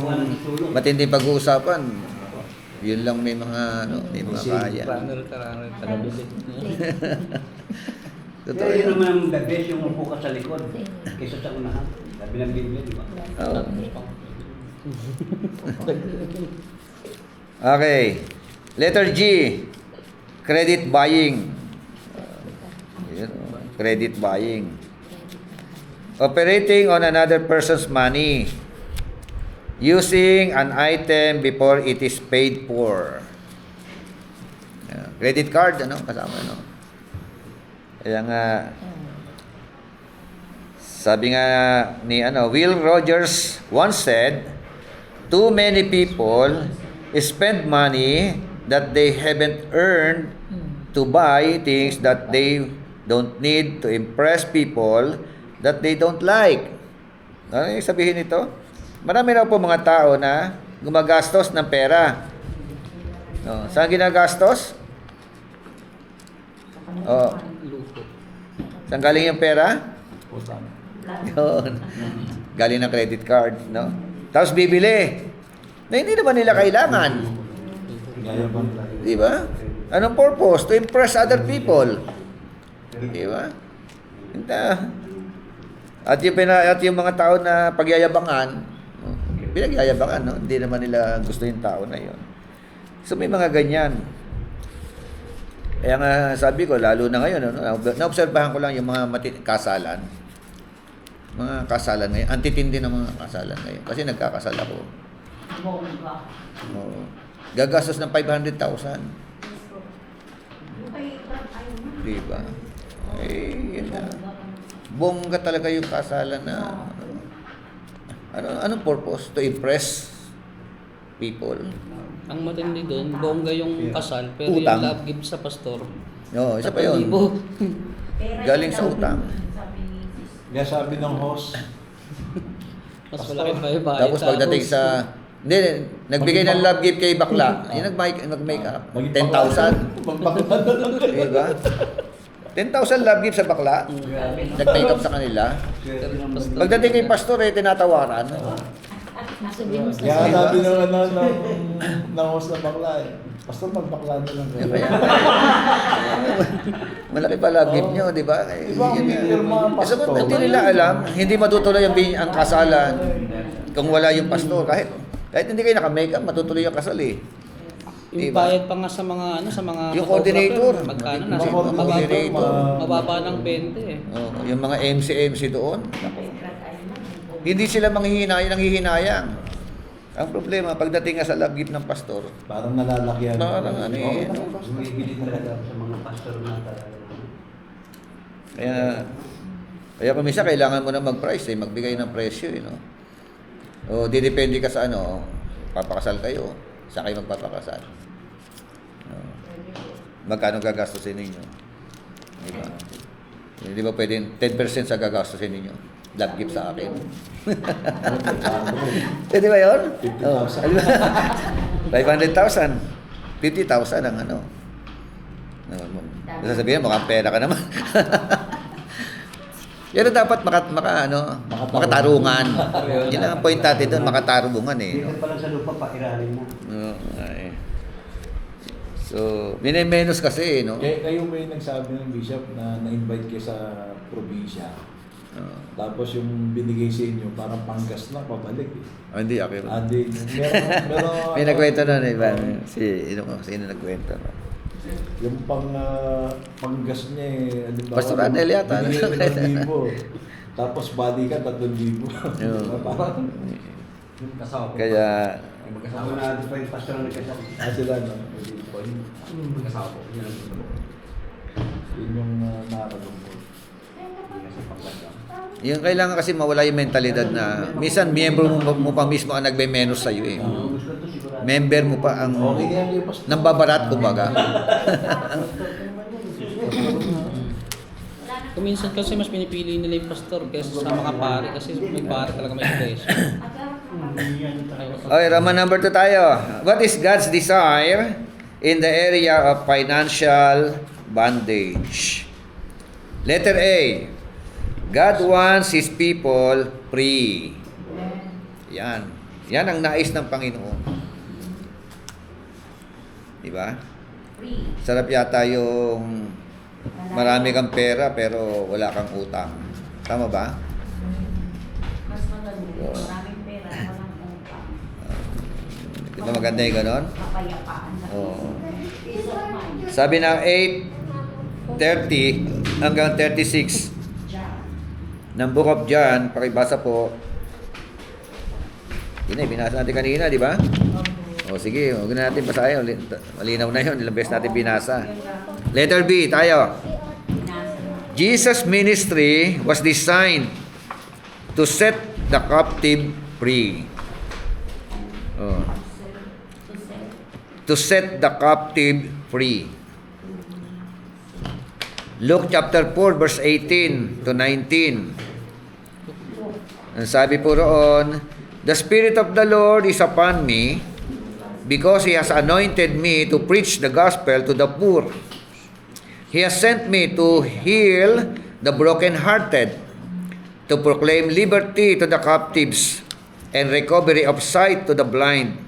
matinding pag-uusapan, yun lang may mga, ano, may mga kaya. Runner ka, tagabilit. Totoo Kaya yun yun. naman ang the best yung upo ka sa likod kaysa sa unahan. Sabi ng Biblia, di ba? Oo. Okay. Letter G. Credit buying. Yun, oh. Credit buying. Operating on another person's money. Using an item before it is paid for. Credit card, ano? Kasama, ano? Kaya nga, sabi nga ni Will Rogers once said, too many people spend money that they haven't earned to buy things that they don't need to impress people that they don't like. Ano yung sabihin nito? Marami na po mga tao na gumagastos ng pera. No, saan ginagastos? Oh, Luto. saan galing yung pera? Yun. Galing ng credit card, no? Tapos bibili. Na hindi naman nila kailangan. Yayabang lang. Di ba? Anong purpose? To impress other people. Di ba? At yung mga tao na pagyayabangan, no? Pinagyayabangan, no? Hindi naman nila gusto yung tao na yun. So may mga ganyan. Kaya nga sabi ko, lalo na ngayon, no? Naobserbahan ko lang yung mga kasalan. Mga kasalan ngayon. Antitindi ng mga kasalan ngayon. Kasi nagkakasal ako. Oo. Gagastos ng 500,000. Diba? Eh, yun na. Bongga talaga yung kasalan na... Anong purpose? To impress people. Ang matindi doon, bongga yung kasal, pero Utang. yung love gift sa pastor, No, isa pa yun. 3,000. Galing sa utang. Kaya sabi ng host, Mas malaki pa yung bayad. Tapos pagdating sa... Hindi, nagbigay ng love gift kay bakla. Yung nag-make up. 10,000. Magbakla na lang kayo. Diba? 10,000 love gift sa bakla. Nag-make up sa kanila. Pagdating kay pastor, tinatawaran. Sabihin mo sa Kaya sabi ng host ng bakla eh. Pastor, magbakla na lang kayo. Malaki pa love gift nyo, di ba? Diba ang bigyan mga Kasi pastor? hindi nila alam, hindi matutuloy ang kasalan kung wala yung pastor. Kahit hindi kayo naka-makeup, matutuloy yung kasal eh. Yung Diba? bayad pa nga sa mga sa mga Yung photographer, coordinator. magkano Yung nasa coordinator. mababa ng 20 eh. Oh, yung mga MC doon. Hindi sila nanghihinayang. Ang problema, pagdating nga sa love gift ng pastor, Parang nalalakyan. parang ano eh. no? Bumibili talaga sa mga pastor na talaga. Kaya kung minsan kailangan mo na mag-price magbigay ng presyo, no? O didepende ka sa papakasal kayo, saan kayo magpapakasal. Magkano gagastusin ninyo? Di ba? Hindi ba pwedeng 10% sa gagastusin ninyo? Love gift sa akin. Pwede ba yun? 50,000. 500,000. 50,000 ang ano. Sasabihin, mukhang pera ka naman. Pero dapat makatarungan. Ayun. Yun lang ang point natin doon, makatarungan eh. Dito pa lang sa lupa, pakirarin mo. Oo, ay. So, minimenos kasi, no? Kayo may nagsabi ng bishop na na-invite kayo sa probinsya. Oo. Tapos yung binigay sa inyo, parang panggas na, pabalik eh. Hindi, okay. Andi, meron, May nagkwento na, iba. Sino nagkwento na? yung panggas niya eh. Halimbawa, Pastor Adel yata. binigay 2,000. Tapos body ka, 3,000. Oo. Parang, Yung kasama ko. Kaya, Yung mag-kasama Ako ko. na pa yung pastor na nagkasama. sila, no? Yung mag-kasama ko. Yun ang gusto ko. Yun yung nakakalungkot. Hindi kasi pagkasama. yung kailangan kasi mawala yung mentalidad na minsan miyembro mo pa mismo ang nagbe-menos sa'yo eh. Gusto to sigurado. Member mo pa ang Okay yan kayo, Pastor. nambabarat kumbaga. Kuminsan kasi mas pinipili nila yung pastor kaysa sa mga pare kasi may pare talaga may presyo. Okay, Roman number 2 tayo. What is God's desire in the area of financial bondage? Letter A. God wants His people free. Yan. Yan ang nais ng Panginoon. Diba? Free. Sarap yata yung marami kang pera pero wala kang utang. Tama ba? Mas maganda. Maraming pera, walang utang. Di ba maganda yung ganon? Kapayapaan sa Oo. peace of mind. Sabi ng 8:30 hanggang 36 Diyan. ng Book of John, pakibasa po. Yun eh, binasa natin kanina, di ba? O sige, huwag na natin basahin. Malinaw na yun, ilang beses natin binasa. Letter B, tayo. Jesus' ministry was designed to set the captive free. Oh. To set the captive free. Luke chapter 4 verse 18 to 19. Ang sabi po roon, the Spirit of the Lord is upon me because He has anointed me to preach the gospel to the poor. He has sent me to heal the brokenhearted, to proclaim liberty to the captives and recovery of sight to the blind,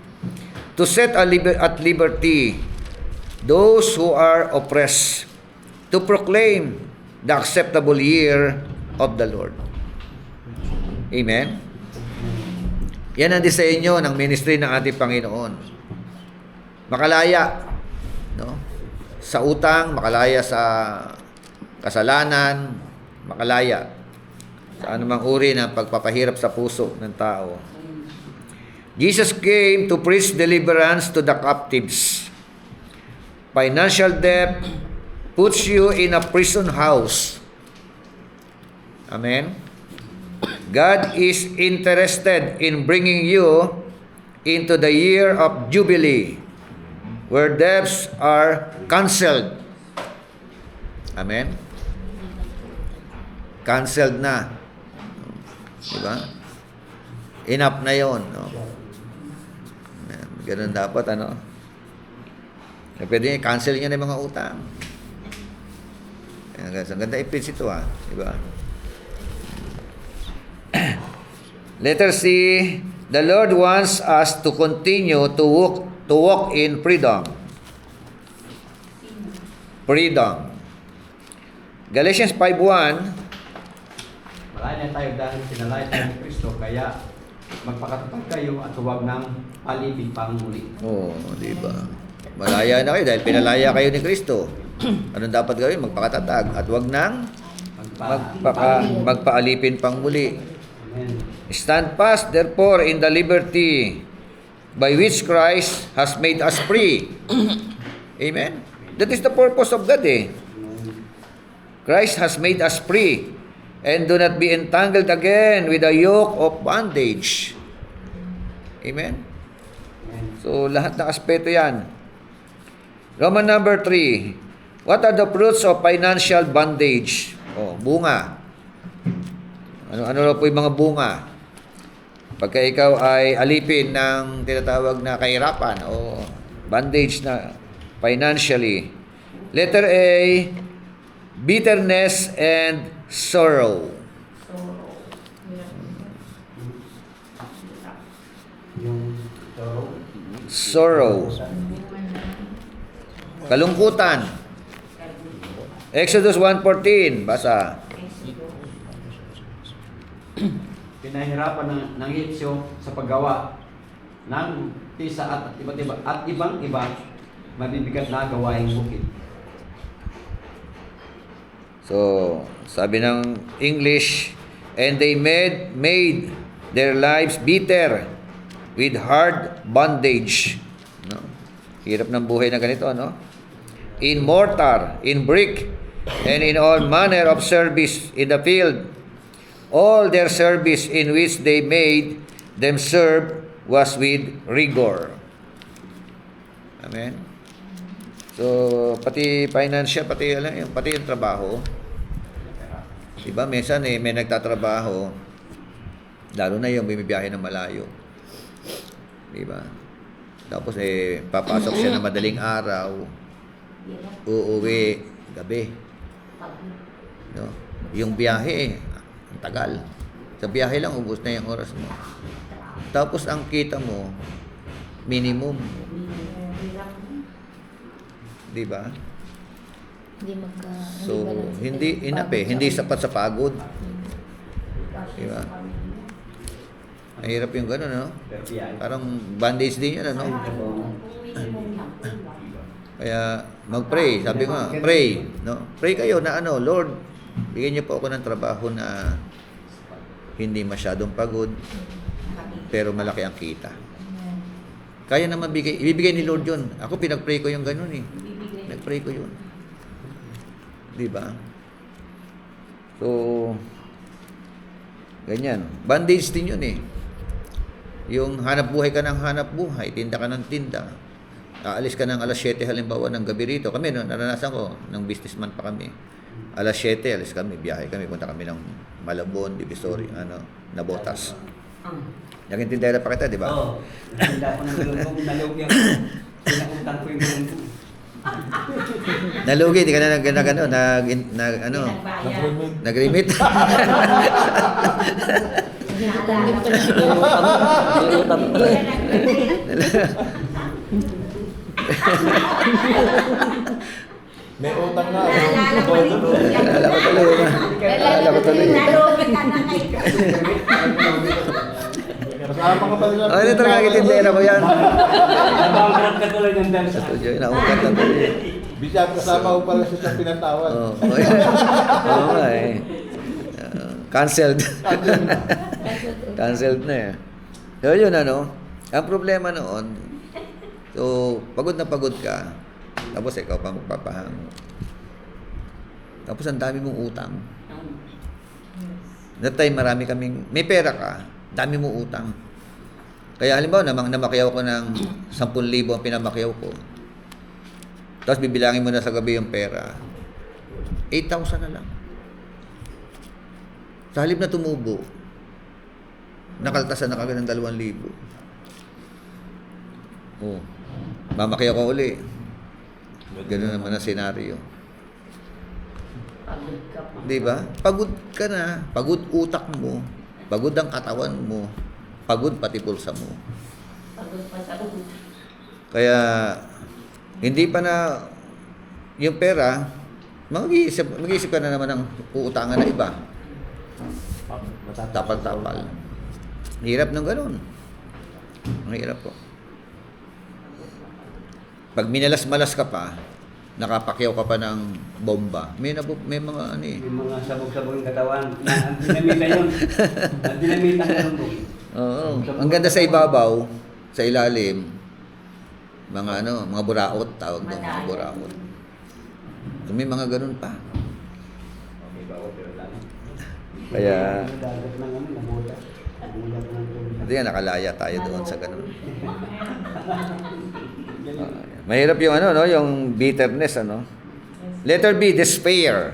to set at liberty those who are oppressed, to proclaim the acceptable year of the Lord. Amen? Yan ang disenyo ng ministry ng ating Panginoon. Makalaya, no? Sa utang, makalaya sa kasalanan, makalaya sa anumang uri ng pagpapahirap sa puso ng tao. Jesus came to preach deliverance to the captives. Financial debt puts you in a prison house. Amen? God is interested in bringing you into the year of Jubilee, where debts are canceled. Amen? Canceled na. Diba? Enough na yon, no? Ganun dapat, ano? Pwede cancel nyo na yung mga utang. Ang ganda i-pitch ito, ha? Diba? Letter C, the Lord wants us to continue to walk in freedom. Freedom. Galatians 5:1. Malayo na tayo dahil sinalay tayo ni Kristo, kaya magpakatatag kayo at huwag ng alipin pang muli. Oh, di ba? Malaya na kayo dahil pinalaya kayo ni Kristo. Anong dapat gawin? Magpakatatag at huwag nang magpaalipin pang muli. Amen. Stand fast therefore in the liberty by which Christ has made us free. Amen? That is the purpose of God eh. Christ has made us free. And do not be entangled again with the yoke of bondage. Amen? So, lahat ng aspeto yan. Roman number 3. What are the fruits of financial bondage? Oh, bunga. Ano po yung mga bunga? Pagka ikaw ay alipin ng tinatawag na kahirapan o bondage na financially. Letter A, bitterness and sorrow. Yung Sorrow. Kalungkutan. Exodus 1:14. Basa. Pinahirapan ng Hitsyo sa paggawa ng tisa at ibang iba mabibigat na gawaing bukid. So, sabi ng English, and they made their lives bitter with hard bondage. No? Hirap ng buhay na ganito, no? In mortar, in brick, and in all manner of service in the field. All their service in which they made them serve was with rigor. Amen. So, pati financial, pati yung trabaho. Diba, minsan may nagtatrabaho, lalo na yung bumibiyahe ng malayo. Diba? Tapos papasok siya na madaling araw, uuwi gabi. No? Yung biyahe, ang tagal. Sa biyahe lang, ubos na yung oras mo. Tapos ang kita mo, minimum. Di ba? So, hindi enough hindi sapat sa pagod. Di ba? Mahirap yung gano'n, no? Parang bandage din yan, ano? Kaya, mag-pray. Sabi ko nga, pray. No? Pray kayo na ano, Lord, bigyan niyo po ako ng trabaho na hindi masyadong pagod, pero malaki ang kita. Kaya naman ibibigay ni Lord yun. Ako pinag-pray ko yung gano'n eh. Nag-pray ko yun. Di ba? So, ganyan. Bandage din yun eh. Yung hanap buhay ka ng hanap buhay, tinda ka ng tinda. Aalis ka ng alas 7 halimbawa ng gabi rito. Kami, no, naranasan ko, ng businessman pa kami. Alas 7, alis kami, biyahe kami. Punta kami ng Malabon, Divisoria, Nabotas. Naging tindera pa kita, di ba? Oo. Natinda ko ng galunggong, nalog yung pinakuntang ko yung galunggong. Nalugi, di ka na nag-remit. May utang nga. Alala ko tuloy. Kasama ka pala. Oh, ito talaga tindera ko yan. Nabangkrap ka tuloy ng dahil sa Studio, inaungkat na tuloy. Bisa kasama ko pala siya sa pinatawad. Oo nga eh. Cancelled. Cancelled na eh. So yun ang problema noon, so pagod na pagod ka, tapos ikaw pa magpapahango. Tapos ang dami mong utang. That time may pera ka, dami mong utang. Kaya halimbawa, namakyaw ko ng 10,000 ang pinamakyaw ko. Tapos bibilangin mo na sa gabi yung pera, 8,000 na lang. Sa halip na tumubo, nakaltasan na kagad ng 2,000. Oh, mamakyaw ka uli. Ganun naman ang senaryo. Di ba? Pagod ka na. Pagod utak mo. Pagod ang katawan mo. Pagod pati pulsa mo. Kaya, hindi pa na yung pera, mag-iisip ka na naman ng uutangan na iba. Tapal-tapal. Hirap ng ganun. Ang hirap po. Pag minalas-malas ka pa, nakapakyaw ka pa ng bomba. May mga ano eh. Yung mga sabog-sabog yung katawan. Ang dinamita yun. Ang dinamita ng galunggong. Oo. Ang ganda sa ibabaw, sa ilalim, mga buraot, tawag doon, mga buraot. So, may mga ganun pa. Kaya, Dagat ng nabuta. Nabulat ng tubig. hindi nga nakalaya tayo doon sa ganun. Mahirap yung yung bitterness, Letter B, despair.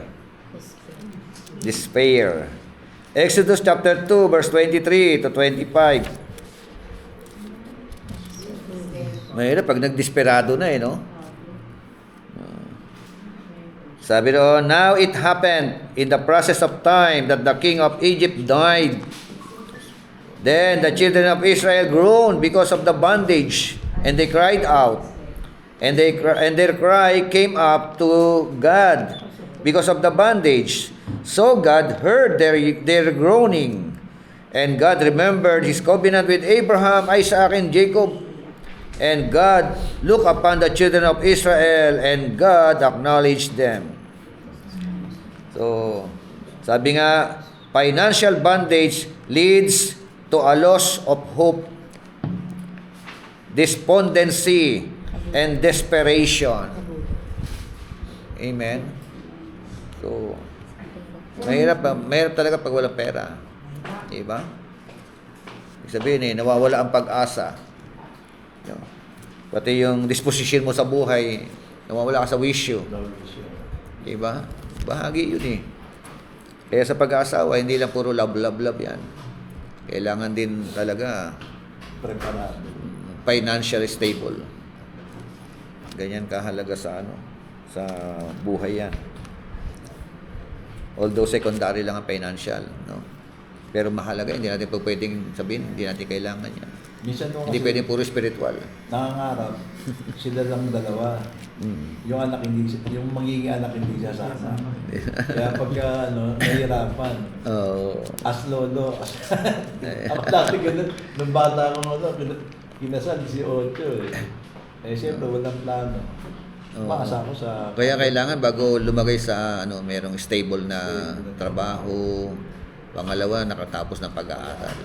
Despair. Exodus chapter 2, verse 23 to 25. Mahirap pag nagdesperado na Sabi doon, now it happened in the process of time that the king of Egypt died. Then the children of Israel groaned because of the bondage, and they cried out. And their cry came up to God because of the bondage. So God heard their groaning. And God remembered His covenant with Abraham, Isaac, and Jacob. And God looked upon the children of Israel, and God acknowledged them. So, sabi nga, financial bondage leads to a loss of hope, despondency, and desperation. Amen? So, mahirap talaga pag walang pera. Diba? Ibig sabihin nawawala ang pag-asa. Pati yung disposition mo sa buhay, nawawala ka sa wisyo. Diba? Bahagi yun Kaya sa pag-aasawa, hindi lang puro love yan. Kailangan din talaga Preparado. financially stable. Ganyan kahalaga sa sa buhay yan. Although secondary lang ang financial, no? Pero mahalaga, hindi natin pwedeng sabihin, hindi natin kailangan yan. Minsan nung Hindi kasi pwedeng puro spiritual. nangangarap, sila lang dalawa. Yung anak yung magiging anak hindi sasama. Kaya pagka nahihirapan, as lolo, ako dati ganun, nung bata ako kinasal 18 siyempre walang plano. Maasa ako sa... Kaya kailangan bago lumagay sa merong stable na trabaho, pangalawa, nakatapos ng pag-aaral.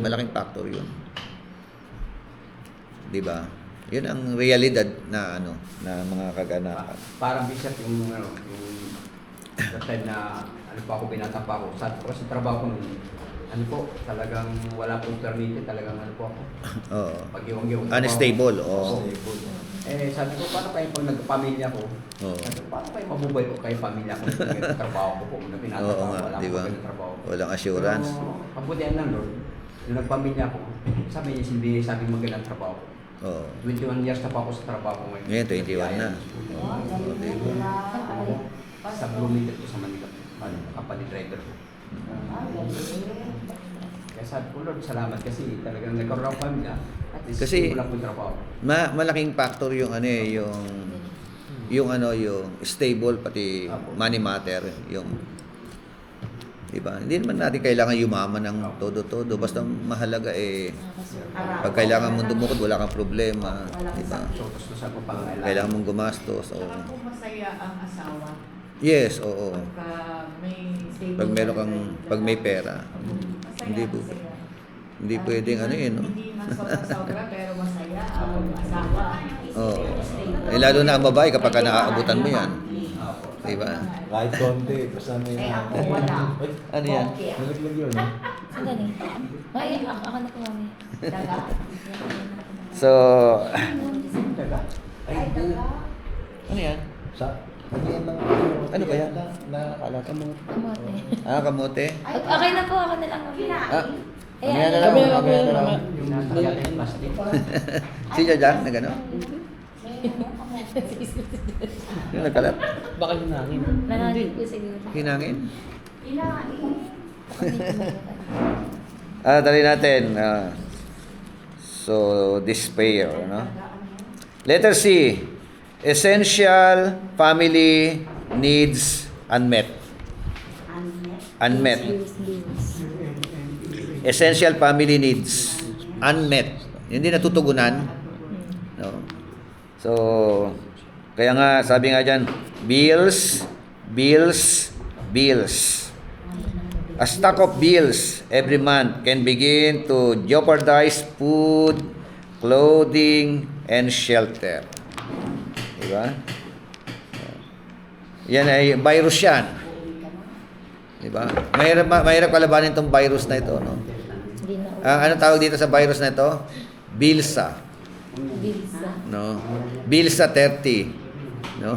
Malaking factor yun. Diba? Yun ang realidad na na mga kaganapan. Parang Bishop yung sa time na pa ako, binata pa ako. Sa trabaho ko nun, talagang wala pong permit, talagang po ako. Oo. Pag-iwang-iwang. Unstable, oo. Sabi ko, paano kayo pag nagpamilya ko? Oo. Sabi ko, paano kayo mabubuhay ko kayo pamilya ko? Nagtrabaho ko po, na pinatatrabaho, Oo nga, wala di ba? po ganun trabaho. Walang assurance. Pero, pabutihan ng Lord, nung nagpamilya ko, sabi niya, sabi magandang trabaho ko. Oo. 21 years na pa ako sa trabaho ko ngayon. Ngayon, 21 na. Sa Bloomington ko sa Manila, kapatid driver ko. Kaya sabi ko, Lord, salamat kasi talagang nagkaroon ako pamilya. At least Kasi, wala pong trabaho. Malaking factor yung yung stable pati money matter, yung diba? Hindi naman natin kailangan yumaman ng todo-todo, basta mahalaga pag kailangan mong dumukod, wala kang problema, diba? So, gusto sa kong pangailangan. Kailangan mong gumastos. Saka kung masaya ang asawa, Yes, oo. pagka may stable Pag meron kang, life, pag may pera, masaya, hindi po. masaya. Hindi pwedeng no? Hindi man sobra pero masaya ang asawa. Oo. Lalo na ang babae kapag nakaabutan mo yan. Diba? Kahit konti, basta may... Ako wala. Ano yan? Nalaglag yun. Sandali. Ay, ako na po mami. Daga. So, Ay, ano yan? sa... Ano yan lang? Ano ba yan? Nakalat. Kamote. Kamote? Okay na po, ako na lang. Ano yan na lang? Kami na Kami na lang. Yung nasa plastic. Si Jajan, na gano'n? Yung nagkalat? Baka hinangin. Nanagin ko siguro. Hinangin? Inain. Dali natin. So, despair, no? Letter C. Essential family needs unmet. Unmet. Essential family needs unmet. Hindi natutugunan. No. So, kaya nga sabi nga diyan, bills. A stack of bills every month can begin to jeopardize food, clothing, and shelter. Diba? Yan ay virus yan. Diba? Mahirap kalabanin itong virus na ito, no? Hindi na. Ano tawag dito sa virus na ito? Bilsa. Bilsa. No? Bilsa 30. No?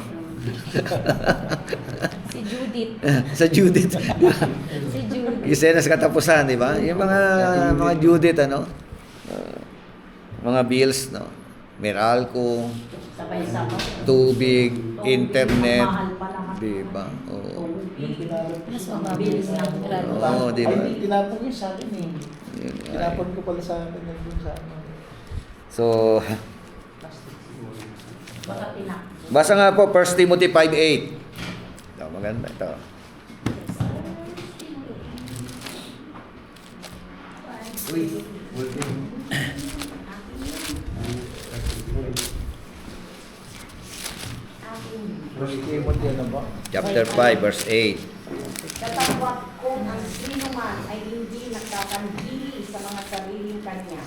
Si Judith. Sa Judith. Si Judith. Isena sa katapusan, di ba? Yung mga Judith, mga bills, no? Meralco, Sabay-sabay. tubig, internet, Mahal pa lahat. di ba? Oo. Mas mababilis lang. Oo, di ba? Ay, tinapon yun sa akin eh. Tinapon ko pala sa akin nandun sa ano. So, Baka tinak. basa nga po 1 Timothy 5:8. Ito, maganda ito. Uy, wala. First Timothy ano ba? Chapter 5, verse 8. Katawat kung ang sino man ay hindi nagtatanggili sa mga sariling kanya,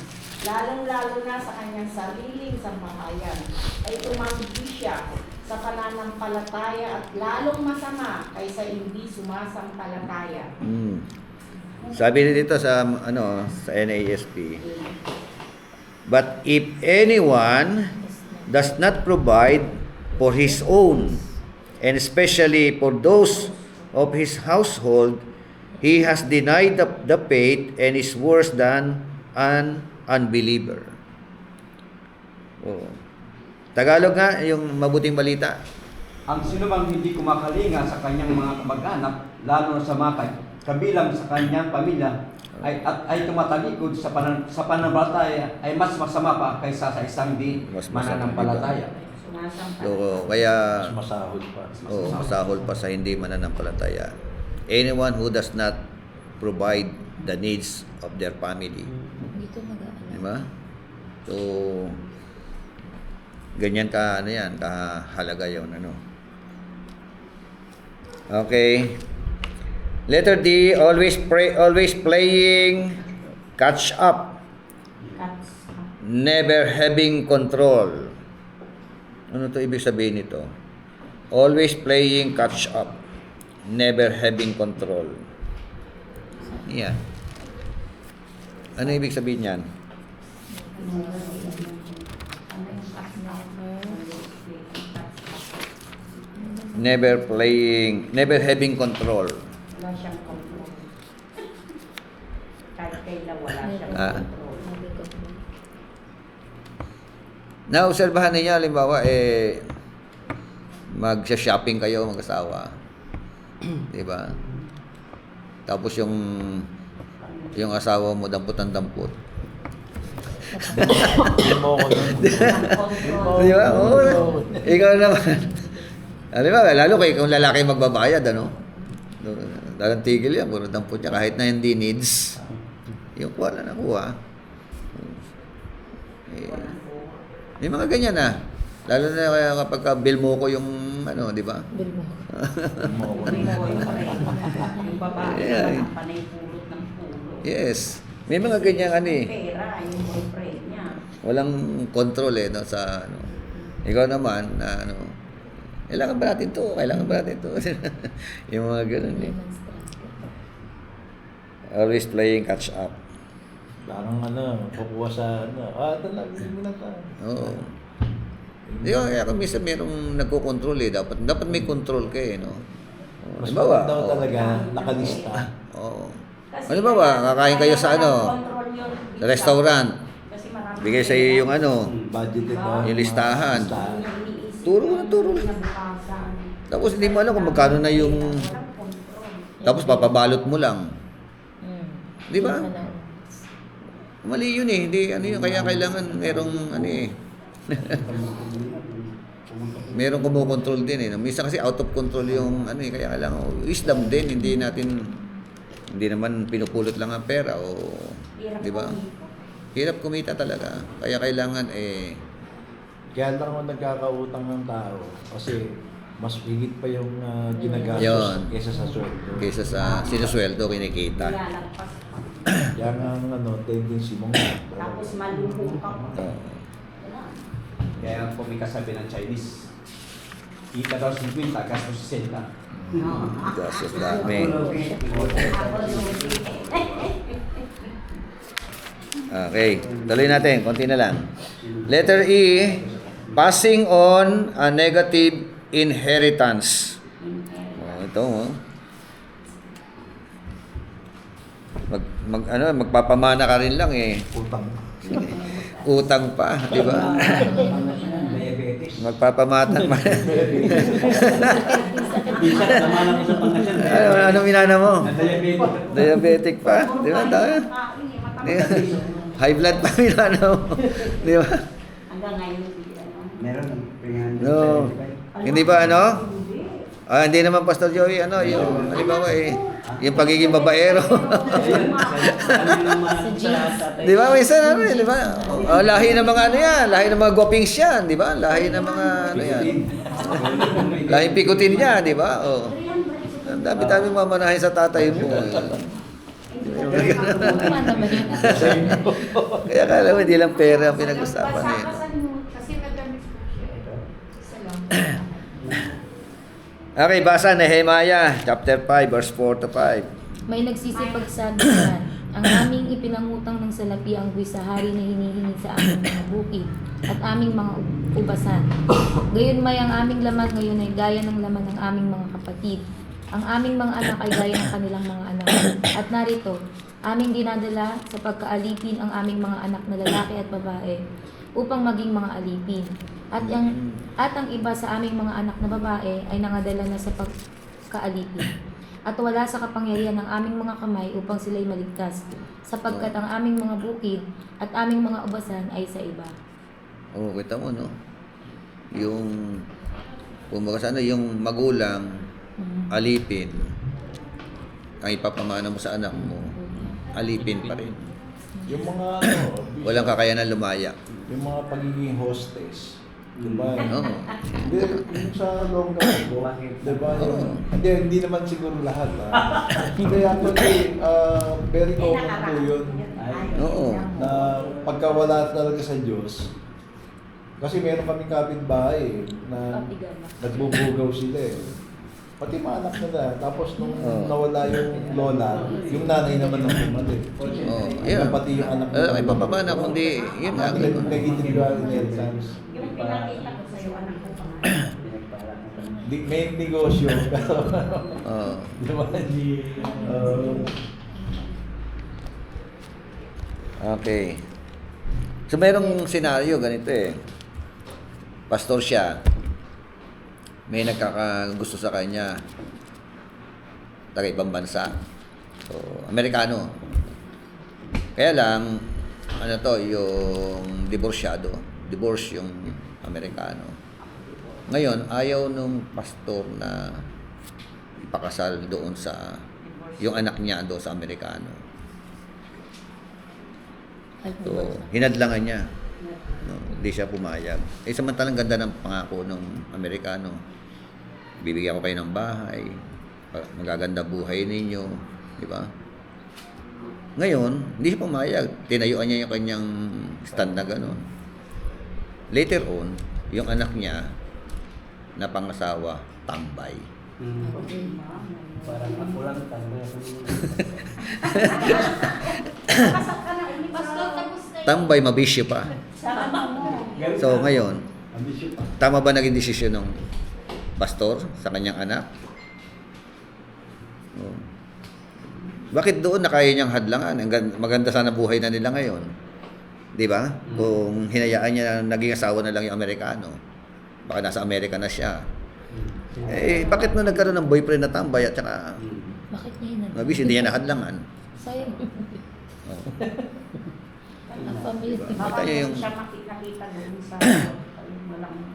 lalong-lalo na sa kanyang sariling sambahayan, ay tumanggi siya sa pananampalataya at lalong masama kaysa hindi sumasampalataya. Sabi dito sa sa NASB, but if anyone does not provide for his own, and especially for those of his household, he has denied the faith and is worse than an unbeliever. Oh. Tagalog nga, yung mabuting balita. Ang sino bang hindi kumakalinga sa kanyang mga kamag-anak, lalo na sa mga kabilang sa kanyang pamilya, ay tumatalikod sa pananampalataya ay mas masama pa kaysa sa isang di Mas masama, mananampalataya. Sumasampalataya. Kaya Mas masahol pa. masahol pa sa hindi mananampalataya. Anyone who does not provide the needs of their family. Dito Di ba? So, ganyan ka, kahalaga yun, Okay. Letter D, always playing catch up, never having control. Ano to ibig sabihin nito? Always playing catch up, never having control. Yan. Ano ibig sabihin yan? Never having control. Wala siyang control. Kahit kailan wala siyang Ah. control. Naobserbahan niya, halimbawa, mag-shopping kayo, mag-asawa. Diba? Tapos yung asawa mo, dampot ng dampot. Hindi mo ako nun. Di ba? Oo. Ikaw naman. Di ba? Lalo kung lalaki magbabayad, Dalang tigil yan, puro dampot niya. Kahit na hindi needs, yung kuha na nakuha. May mga ganyan Lalo na kaya kapag bill mo ko yung di ba? Bill mo. Yung babae Yeah. na panay pulot ng pulot. Yes. May mga ganyan Pera, yung boyfriend niya. Walang control sa Ikaw naman kailangan ba natin to? Yung mga ganun Always playing catch up. Parang kukuha sa ito na, hindi na tayo. Oo. Di ba, kaya kung minsan merong nagko-control dapat may control ka Mas Halimbawa, daw talaga nakalista. Oo. Kasi Halimbawa, kakain kayo sa control yung sa restaurant. Kasi marami Bigay sa iyo yung Budgeted na. Yung listahan. iniisip Turo. kinabukasan. Tapos hindi mo alam kung magkano na yung Walang control. tapos papabalot mo lang. Di ba? Ano? Mali yun hindi yun, kaya kailangan merong merong kumokontrol din Minsan kasi out of control yung kaya kailangan wisdom din, hindi naman pinupulot lang ang pera Hirap di ba? kumita. Hirap kumita talaga. Kaya kailangan Kaya lang ako nagkakautang ng tao kasi mas higit pa yung ginagastos Yun. kaysa sa sweldo. kaysa sa sinusweldo kinikita. Nilalagpas pa. Kaya nga ang tendency mo Tapos malubog ka pa. Wala. Kaya po may kasabi ng Chinese, kita daw 50, gastos 60. Gastos dami. Okay, tuloy natin, konti na lang. Letter E, passing on a negative inheritance. Ito magpapamana ka rin lang utang. Utang pa, di ba? Diabetes. Magpapamata. Bisa naman ako sa pangasyan. Anong inana mo? Diabetes. Diabetic pa, di ba? Kain, matagal High blood pa rin, ano? Di ba? Hanggang ngayon, hindi ano. Meron. No. Hindi ba, ano? Hindi naman, Pastor Joey, ano, yung, halimbawa yung pagiging babaero. Di ba, minsan, ano, di ba? Lahi ng mga ano yan, lahi ng mga guwapings yan, di ba? Lahi ng mga, ano yan. Lahi pikutin niya, di ba? Oh. Ang dami-dami mamanahin sa tatay mo. Tama naman yun. Kaya kala mo, hindi lang pera ang pinag-usapan eh. Kasi nadamit po siya. Isa lang. Okay, basa Nehemiah chapter 5 verse 4 to 5. May nagsisipagsabi yan. Ang aming ipinangutang ng salapi ang buwis sa hari na hinihingi sa aming mga bukid at aming mga ubasan. Gayon may ang aming laman ngayon ay gaya ng laman ng aming mga kapatid. Ang aming mga anak ay gaya ng kanilang mga anak. At narito, aming dinadala sa pagkaalipin ang aming mga anak na lalaki at babae upang maging mga alipin. At ang iba sa aming mga anak na babae ay nangadala na sa pagkaalipin. At wala sa kapangyarihan ng aming mga kamay upang sila'y maligtas, sapagkat ang aming mga bukid at aming mga ubasan ay sa iba. Oh, kita mo no. Yung kumbaga ano, yung magulang alipin ang ipapamana mo sa anak mo, alipin pa rin. Yung mga ano, Walang kakayanan lumaya. yung mga pagiging hostess. Diba? Oo. Hindi, yung sa longga ko, diba? Hindi naman siguro lahat. Hindi, actually, very common po yun. Oo. Na pagkawala talaga sa Diyos, kasi meron kaming kapitbahay na nagbubugaw sila eh. Pati mga anak nila. Tapos nung nawala yung lola, yung nanay naman ang bumalik. Oh, yeah. Pati yung anak Ay papamana kundi yun nga. negative inheritance. Yung pinakita ko sa'yo, anak ko pa nga. May negosyo. Oh. Di ba? Okay. So merong senaryo ganito eh. Pastor siya. May nagkakagusto sa kanya. Taga ibang bansa. So, Amerikano. Kaya lang, ano to, yung divorsyado. Divorce yung Amerikano. Ngayon, ayaw nung pastor na ipakasal doon sa yung anak niya doon sa Amerikano. So, hinadlangan niya. No, hindi siya pumayag. Samantalang ganda ng pangako ng Amerikano. Bibigyan ko kayo ng bahay, magaganda buhay ninyo, di ba? Ngayon, hindi siya pumayag. Tinayuan niya yung kanyang stand na gano'n. Later on, yung anak niya na pangasawa, tambay. Parang ako lang tambay. Kasal ka na, hindi ba? Tambay, mabisyo pa. Sama mo. So ngayon, tama ba naging desisyon ng pastor sa kanyang anak? Oh. Bakit doon na kaya niyang hadlangan? Maganda sana buhay na nila ngayon. Di ba? Kung hinayaan niya na naging asawa na lang yung Amerikano, baka nasa Amerika na siya. Bakit nung nagkaroon ng boyfriend na tambay at saka Bakit niya hinadlangan? mabis, hindi niya nahadlangan? Sayang. Oh. Ang pamilya. Baka yung siya makikita doon sa walang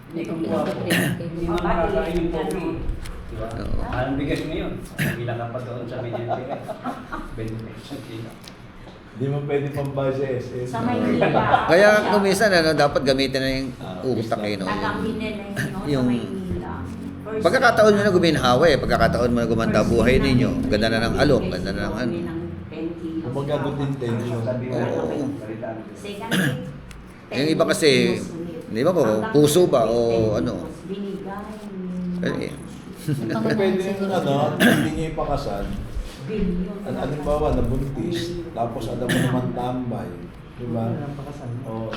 Hindi mo makakain yung coffee. Diba? Oo. Ang bigas ngayon. Bilang ka pa doon sa BNP. 20 pesos kilo. Hindi mo pwede pambay sa SS. sa Maynila. Kaya kung minsan dapat gamitin na yung utak no? Tagaminin na yun, no? Yung Sa Maynila. First, pagkakataon mo na guminhawa pagkakataon mo na gumanda buhay ninyo. Ganda na ng alok, ganda na ng ano. Kumbaga good intention. Oo. Second, Yung iba kasi, di ba po, puso ba o ano? Binigay. Pwede yung hindi niya ipakasal. Billion. Halimbawa, nabuntis, tapos alam mo naman tambay. Diba? O,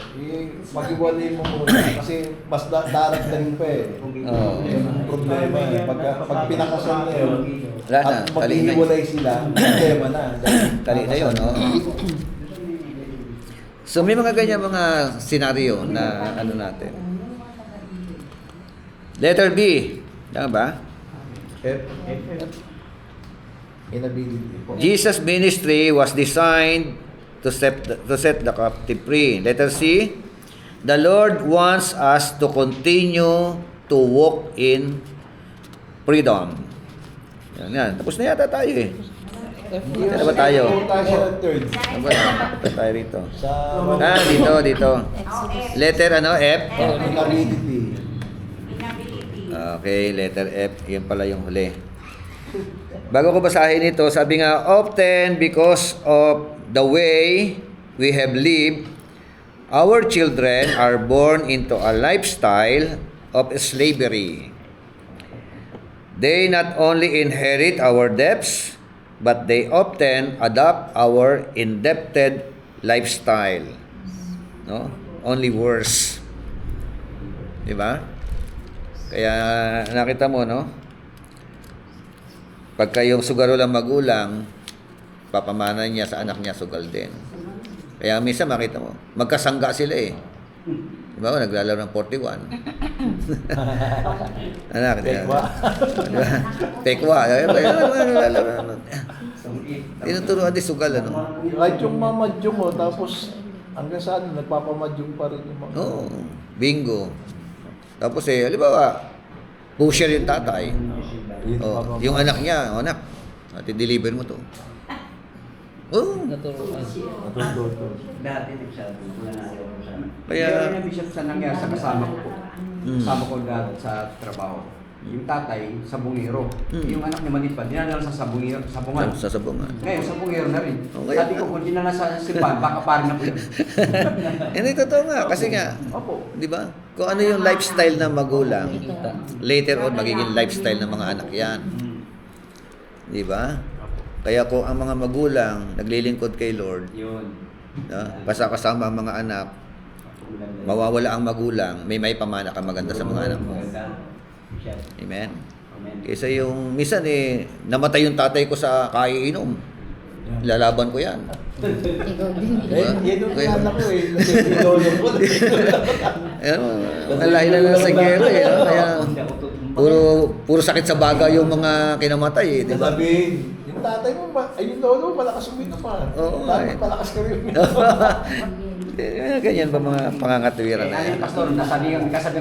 mag-iwalay mo muna kasi mas daragdagan pa eh. Oo. Yung problema eh. Pag pinakasal niya yun, Wala na, at kali na. mag-iwalay sila, problema na. Kali na yun, no? So may mga ganyan mga senaryo na ano natin. Letter B. Tama ba? Inability po. Jesus' ministry was designed to set the captive free. Letter C, the Lord wants us to continue to walk in freedom. Yan. Tapos na yata tayo eh. Ano ba tayo? Tayo sa third. Ano ba tayo rito? Sa Dito. Letter F? inability. Inability. Okay, letter F. Yan pala yung huli. Bago ko basahin ito, sabi nga, often because of the way we have lived, our children are born into a lifestyle of slavery. They not only inherit our debts, but they often adopt our indebted lifestyle. No? Only worse. Di ba? Kaya nakita mo, no? Pagka yung sugaro lang magulang, papamana niya sa anak niya sugal din. Kaya minsan makita mo, magkasangga sila eh. Di ba? Naglalaro ng 41. Anak, Tekwa. Tekwa. Tinuturuan din sugal, ano? Kahit yung mamadyong mo, tapos hanggang sa ano, nagpapamadyong pa rin yung mga. Oo. Bingo. Tapos halimbawa, pusher yung tatay. Oh, yung anak niya, anak, deliver mo to. Oh. Naturuan. Dati nagsabi ko na ayaw ko sana. Kaya, Kaya yung bishop sa nangyari sa kasama ko po. Kasama ko dati sa trabaho. Yung tatay, sabungero. Yung anak niya maliit pa, dinala sa sabungero, sabungan. sa sabungan. Ngayon, sabungero na rin. Oh, kaya- Sabi ko, kung dinala sa simbahan, baka pari na po yun. Hindi, totoo nga. Kasi nga, Opo. di ba? Kung ano yung lifestyle ng magulang, later on, magiging lifestyle ng mga anak yan. Di ba? Kaya kung ang mga magulang naglilingkod kay Lord, Yun. basta kasama ang mga anak, mawawala ang magulang, may pamana ka maganda sa mga anak mo. Amen. Kaysa yung, minsan namatay yung tatay ko sa kaiinom. Lalaban ko yan. Ikaw din. Yan yung anak ko eh. Lolo ko. Nalain na sa gero eh. No? Kaya, puro sakit sa baga yung mga kinamatay eh. Di ba? Sabihin, yung tatay mo, ay yung lolo, malakas uminom pa. Oo, Dapat eh. malakas ka rin. Ganyan ba mga pangangatwiran na Ay, yan? pastor, kasabi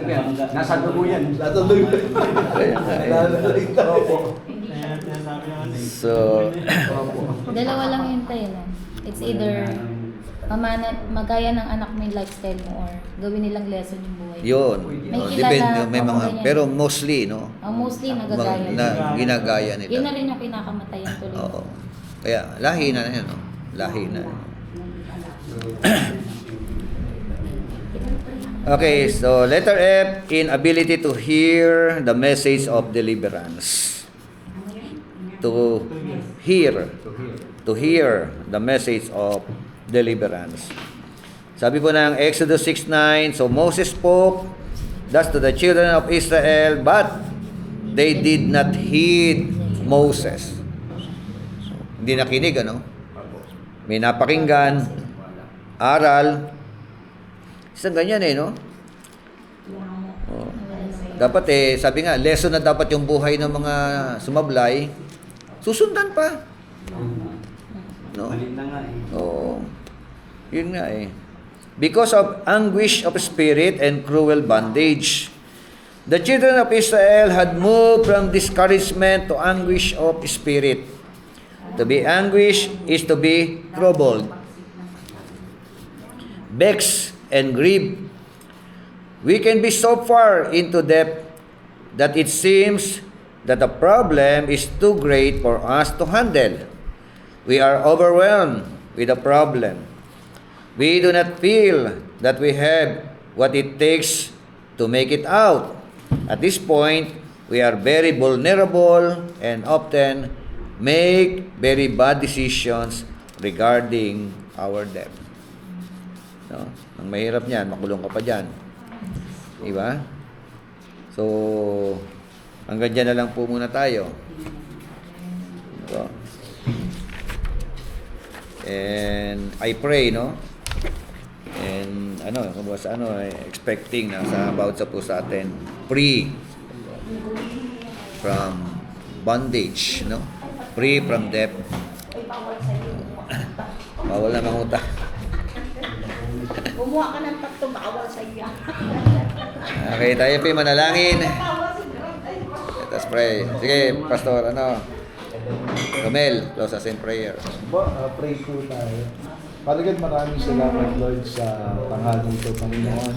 ko yan, nasa dugo yan. Natuloy. Natuloy tayo. So, Dalawa lang yun tayo na. It's either magaya ng anak mo yung lifestyle mo or gawin nilang lesson yung buhay. yun. May Oh, kilala depende, may ako mga, ganyan. pero mostly, no? Mostly nagagaya. Ginagaya nila. Yun na rin yung pinakamatayan tuloy. Oo. Kaya, lahi na yan, no? Lahi na. Okay, so letter F, inability to hear the message of deliverance. To hear the message of deliverance. Sabi po ng Exodus 6:9, so Moses spoke thus to the children of Israel, but they did not heed Moses. So, hindi nakinig, ano? May napakinggan, aral. Isang ganyan no? Oh. Dapat sabi nga, lesson na dapat yung buhay ng mga sumablay, susundan pa. No? Malit na nga eh. Oo. Yun nga Because of anguish of spirit and cruel bondage, the children of Israel had moved from discouragement to anguish of spirit. To be anguished is to be troubled, vexed, and grieved. We can be so far into depth that it seems that the problem is too great for us to handle. We are overwhelmed with the problem. We do not feel that we have what it takes to make it out. At this point, we are very vulnerable and often make very bad decisions regarding our debt. No? Ang mahirap niyan, makulong ka pa dyan. Diba? So, hanggang dyan na lang po muna tayo. So, and I pray, no? And expecting na sa about sa po sa atin, free from bondage, no? free from debt. Ay, bawal sa'yo. Bawal na mangutang. Gumawa ka ng tatlo, bawal sa'yo. Okay, tayo po manalangin. Bawal si Grant. Ay, Let us pray. Sige, Pastor, Romel, close us in prayer. Pray po tayo. Father God, maraming salamat, Lord, sa tanghali ito, Panginoon.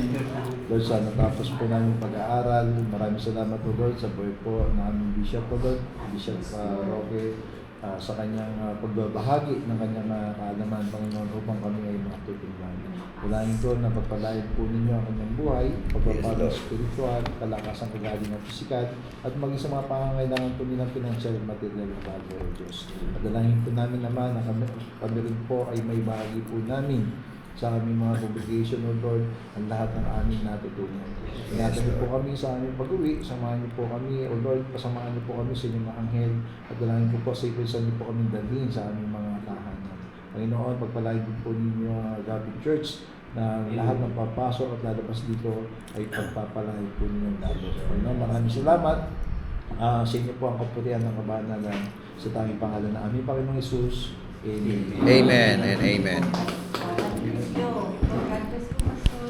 Lord, sa natapos po namin pag-aaral. Maraming salamat po, Lord, sa buhay po ng aming Bishop po, Lord. Bishop Roque, sa kanyang pagbabahagi ng kanyang kaalaman, Panginoon, upang kami ay matutulungan. Dalangin ko na pagpalain po ninyo ang kanyang buhay, pagpapalo spiritual, kalakasan kagaling ng pisikal, at maging sa mga pangangailangan po nilang financial at material na bagay o Diyos. At dalangin po namin naman na kami rin po ay may bahagi po namin sa aming mga congregation, O Lord, ang lahat ng aming natutunan. Ingatan niyo po kami sa aming pag-uwi, samahan niyo po kami, O Lord, pasamahan niyo po kami sa inyong mga anghel, at dalangin ko po sa ipisan niyo po kami dalhin sa aming mga tahanan. Panginoon, pagpalain po ninyo ang Gabi Church na lahat ng papasok at lalabas dito ay pagpapalain po ninyo lalo. Panginoon, maraming salamat. Sa inyo po ang kapurihan ng kabanalan sa tanging pangalan ng aming Panginoong Hesus. Amen. Amen and amen.